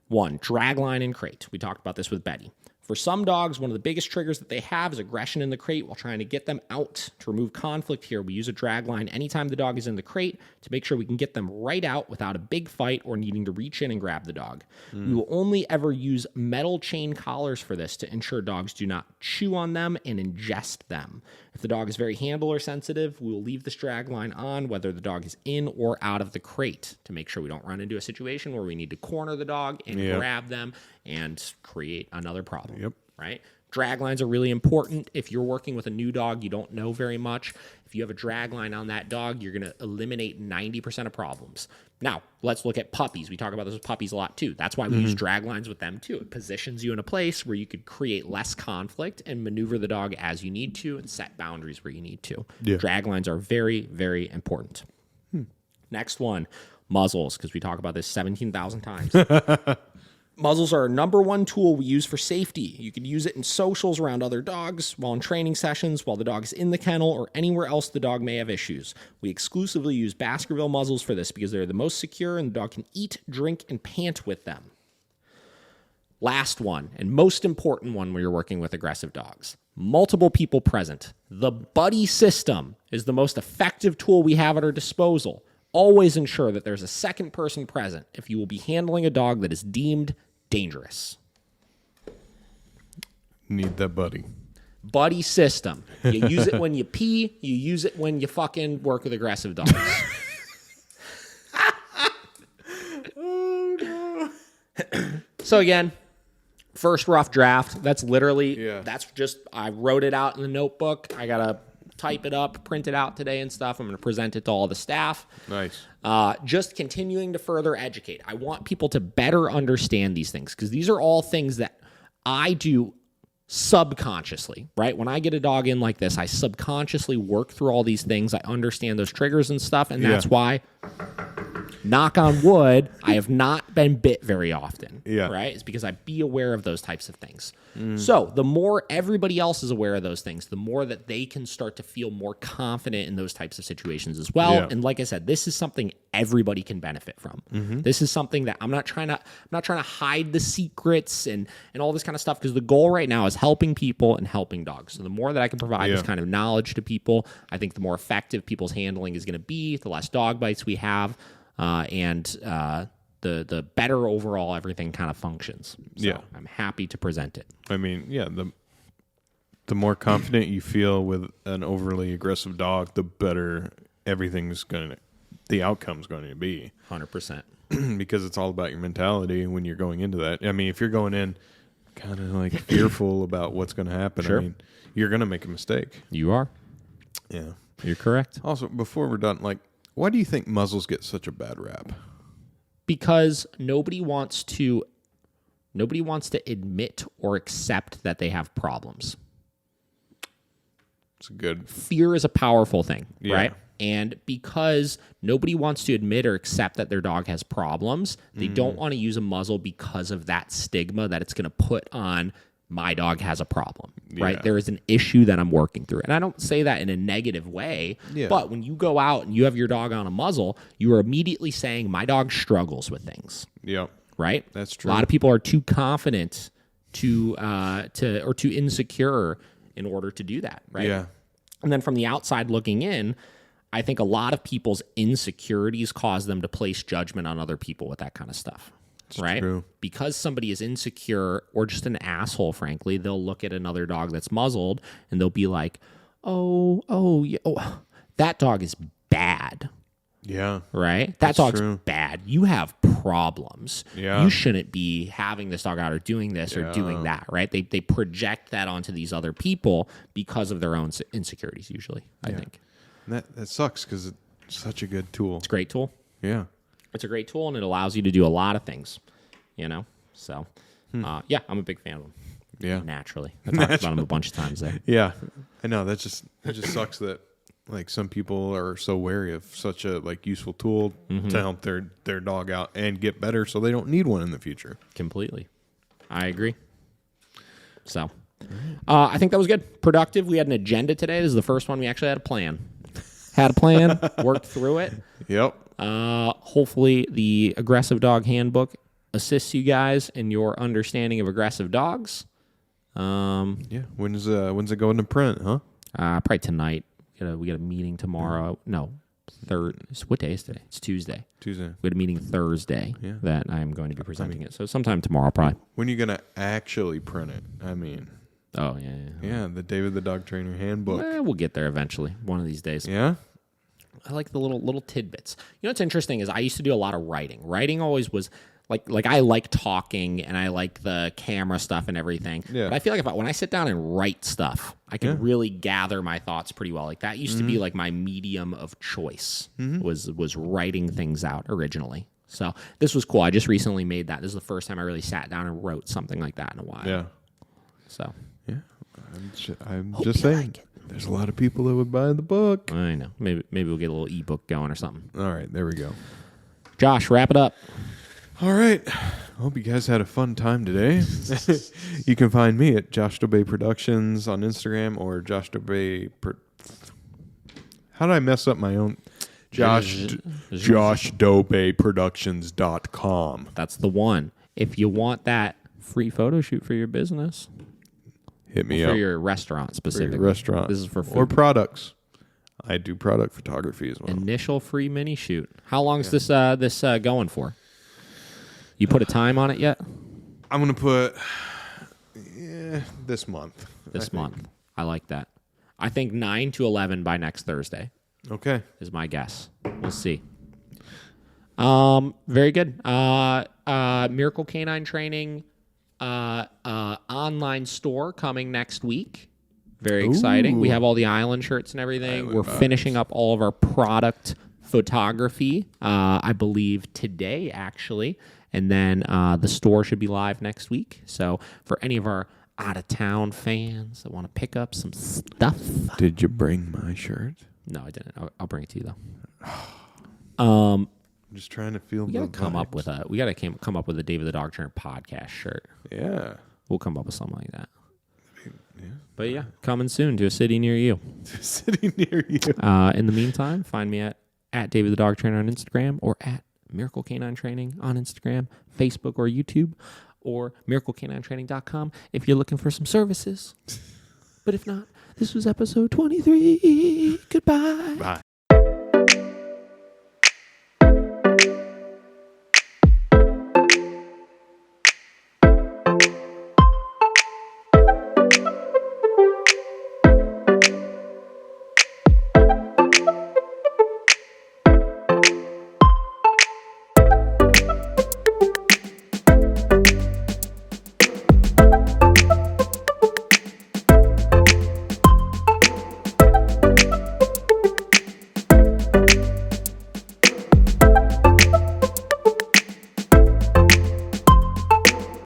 1, drag line in crate. We talked about this with Betty. For some dogs, one of the biggest triggers that they have is aggression in the crate while trying to get them out. To remove conflict here, we use a drag line anytime the dog is in the crate to make sure we can get them right out without a big fight or needing to reach in and grab the dog. We will only ever use metal chain collars for this to ensure dogs do not chew on them and ingest them. If the dog is very handler sensitive, we will leave this drag line on whether the dog is in or out of the crate to make sure we don't run into a situation where we need to corner the dog and grab them and create another problem. Yep. Right? Drag lines are really important. If you're working with a new dog, you don't know very much. If you have a drag line on that dog, you're going to eliminate 90% of problems. Now, let's look at puppies. We talk about this with puppies a lot too. That's why we use drag lines with them too. It positions you in a place where you could create less conflict and maneuver the dog as you need to and set boundaries where you need to. Yeah. Drag lines are very, very important. Next one, muzzles, because we talk about this 17,000 times. Muzzles are our number one tool we use for safety. You can use it in socials around other dogs, while in training sessions, while the dog is in the kennel, or anywhere else the dog may have issues. We exclusively use Baskerville muzzles for this because they're the most secure and the dog can eat, drink, and pant with them. Last one, and most important one when you're working with aggressive dogs. Multiple people present. The buddy system is the most effective tool we have at our disposal. Always ensure that there's a second person present if you will be handling a dog that is deemed dangerous. Need that buddy. Buddy system. You use it when you pee. You use it when you fucking work with aggressive dogs. Oh, no. So again, first rough draft. That's literally, Yeah. that's just, I wrote it out in the notebook. I got to type it up, print it out today and stuff. I'm going to present it to all the staff. Nice. Just continuing to further educate. I want people to better understand these things because these are all things that I do subconsciously, right? When I get a dog in like this, I subconsciously work through all these things. I understand those triggers and stuff, and that's why, knock on wood, I have not been bit very often, right? It's because I be aware of those types of things. So the more everybody else is aware of those things, the more that they can start to feel more confident in those types of situations as well. Yeah. And like I said, this is something everybody can benefit from. This is something that I'm not trying to hide the secrets and all this kind of stuff, because the goal right now is helping people and helping dogs. So the more that I can provide this kind of knowledge to people, I think the more effective people's handling is going to be, the less dog bites we have, and the better overall everything kind of functions. So I'm happy to present it. I mean, the more confident you feel with an overly aggressive dog, the better the outcome's going to be. 100%. Because it's all about your mentality when you're going into that. I mean, if you're going in kind of like fearful about what's going to happen, I mean, you're going to make a mistake. You are. Yeah. You're correct. Also, before we're done, like, why do you think muzzles get such a bad rap? Because nobody wants to admit or accept that they have problems. It's a good... Fear is a powerful thing, right? And because nobody wants to admit or accept that their dog has problems, they don't want to use a muzzle because of that stigma that it's going to put on my dog has a problem, right? There is an issue that I'm working through. And I don't say that in a negative way, but when you go out and you have your dog on a muzzle, you are immediately saying my dog struggles with things. Yeah. Right? That's true. A lot of people are too confident or too insecure in order to do that, right? Yeah. And then from the outside looking in, I think a lot of people's insecurities cause them to place judgment on other people with that kind of stuff. Right? True. Because somebody is insecure or just an asshole, frankly, they'll look at another dog that's muzzled and they'll be like, oh, that dog is bad. Yeah. Right? That dog's bad. You have problems. Yeah. You shouldn't be having this dog out or doing this or doing that, right? They project that onto these other people because of their own insecurities, usually, I think. And that sucks because Such a good tool. It's a great tool. Yeah. It's a great tool, and it allows you to do a lot of things, So, yeah, I'm a big fan of them. Yeah. Naturally. I talked about them a bunch of times there. Yeah. I know. It just sucks that like some people are so wary of such a like useful tool to help their dog out and get better so they don't need one in the future. Completely. I agree. So, I think that was good. Productive. We had an agenda today. This is the first one we actually had a plan. Worked through it. Yep. Hopefully the Aggressive Dog Handbook assists you guys in your understanding of aggressive dogs. Yeah. When's it going to print, huh? Probably tonight. We got a meeting tomorrow. No, what day is today? It's Tuesday. We had a meeting Thursday that I'm going to be presenting it. So sometime tomorrow, probably. When are you going to actually print it? I mean... Oh, yeah. Yeah, the David the Dog Trainer Handbook. We'll get there eventually, one of these days. Yeah? I like the little tidbits. You know what's interesting is I used to do a lot of writing. Writing always was... Like I like talking and I like the camera stuff and everything. Yeah. But I feel like when I sit down and write stuff, I can really gather my thoughts pretty well. Like that used to be like my medium of choice was writing things out originally. So this was cool. I just recently made that. This is the first time I really sat down and wrote something like that in a while. Yeah. So. Yeah. I'm just saying. There's a lot of people that would buy the book. I know. Maybe we'll get a little ebook going or something. All right. There we go. Josh, wrap it up. All right. Hope you guys had a fun time today. You can find me at Josh Dobay Productions on Instagram or Josh Dobay. How did I mess up my own? JoshDobayProductions.com. That's the one. If you want that free photo shoot for your business, hit me up. For your restaurant specifically. For your restaurant. This is for food. Or products. I do product photography as well. Initial free mini shoot. How long is this going for? You put a time on it yet? I'm going to put this month. This month. I like that. I think 9 to 11 by next Thursday. Okay. Is my guess. We'll see. Very good. Miracle Canine Training online store coming next week. Very exciting. We have all the island shirts and everything. We're finishing up all of our product photography, I believe today, actually. And then the store should be live next week. So for any of our out-of-town fans that want to pick up some stuff. Did you bring my shirt? No, I didn't. I'll bring it to you, though. I'm just trying to feel we gotta come up with a David the Dog Trainer podcast shirt. Yeah. We'll come up with something like that. Yeah. But yeah, coming soon to a city near you. City near you. In the meantime, find me at David the Dog Trainer on Instagram or at Miracle Canine Training on Instagram, Facebook, or YouTube, or miraclecanintraining.com if you're looking for some services. But if not, this was episode 23. Goodbye. Bye.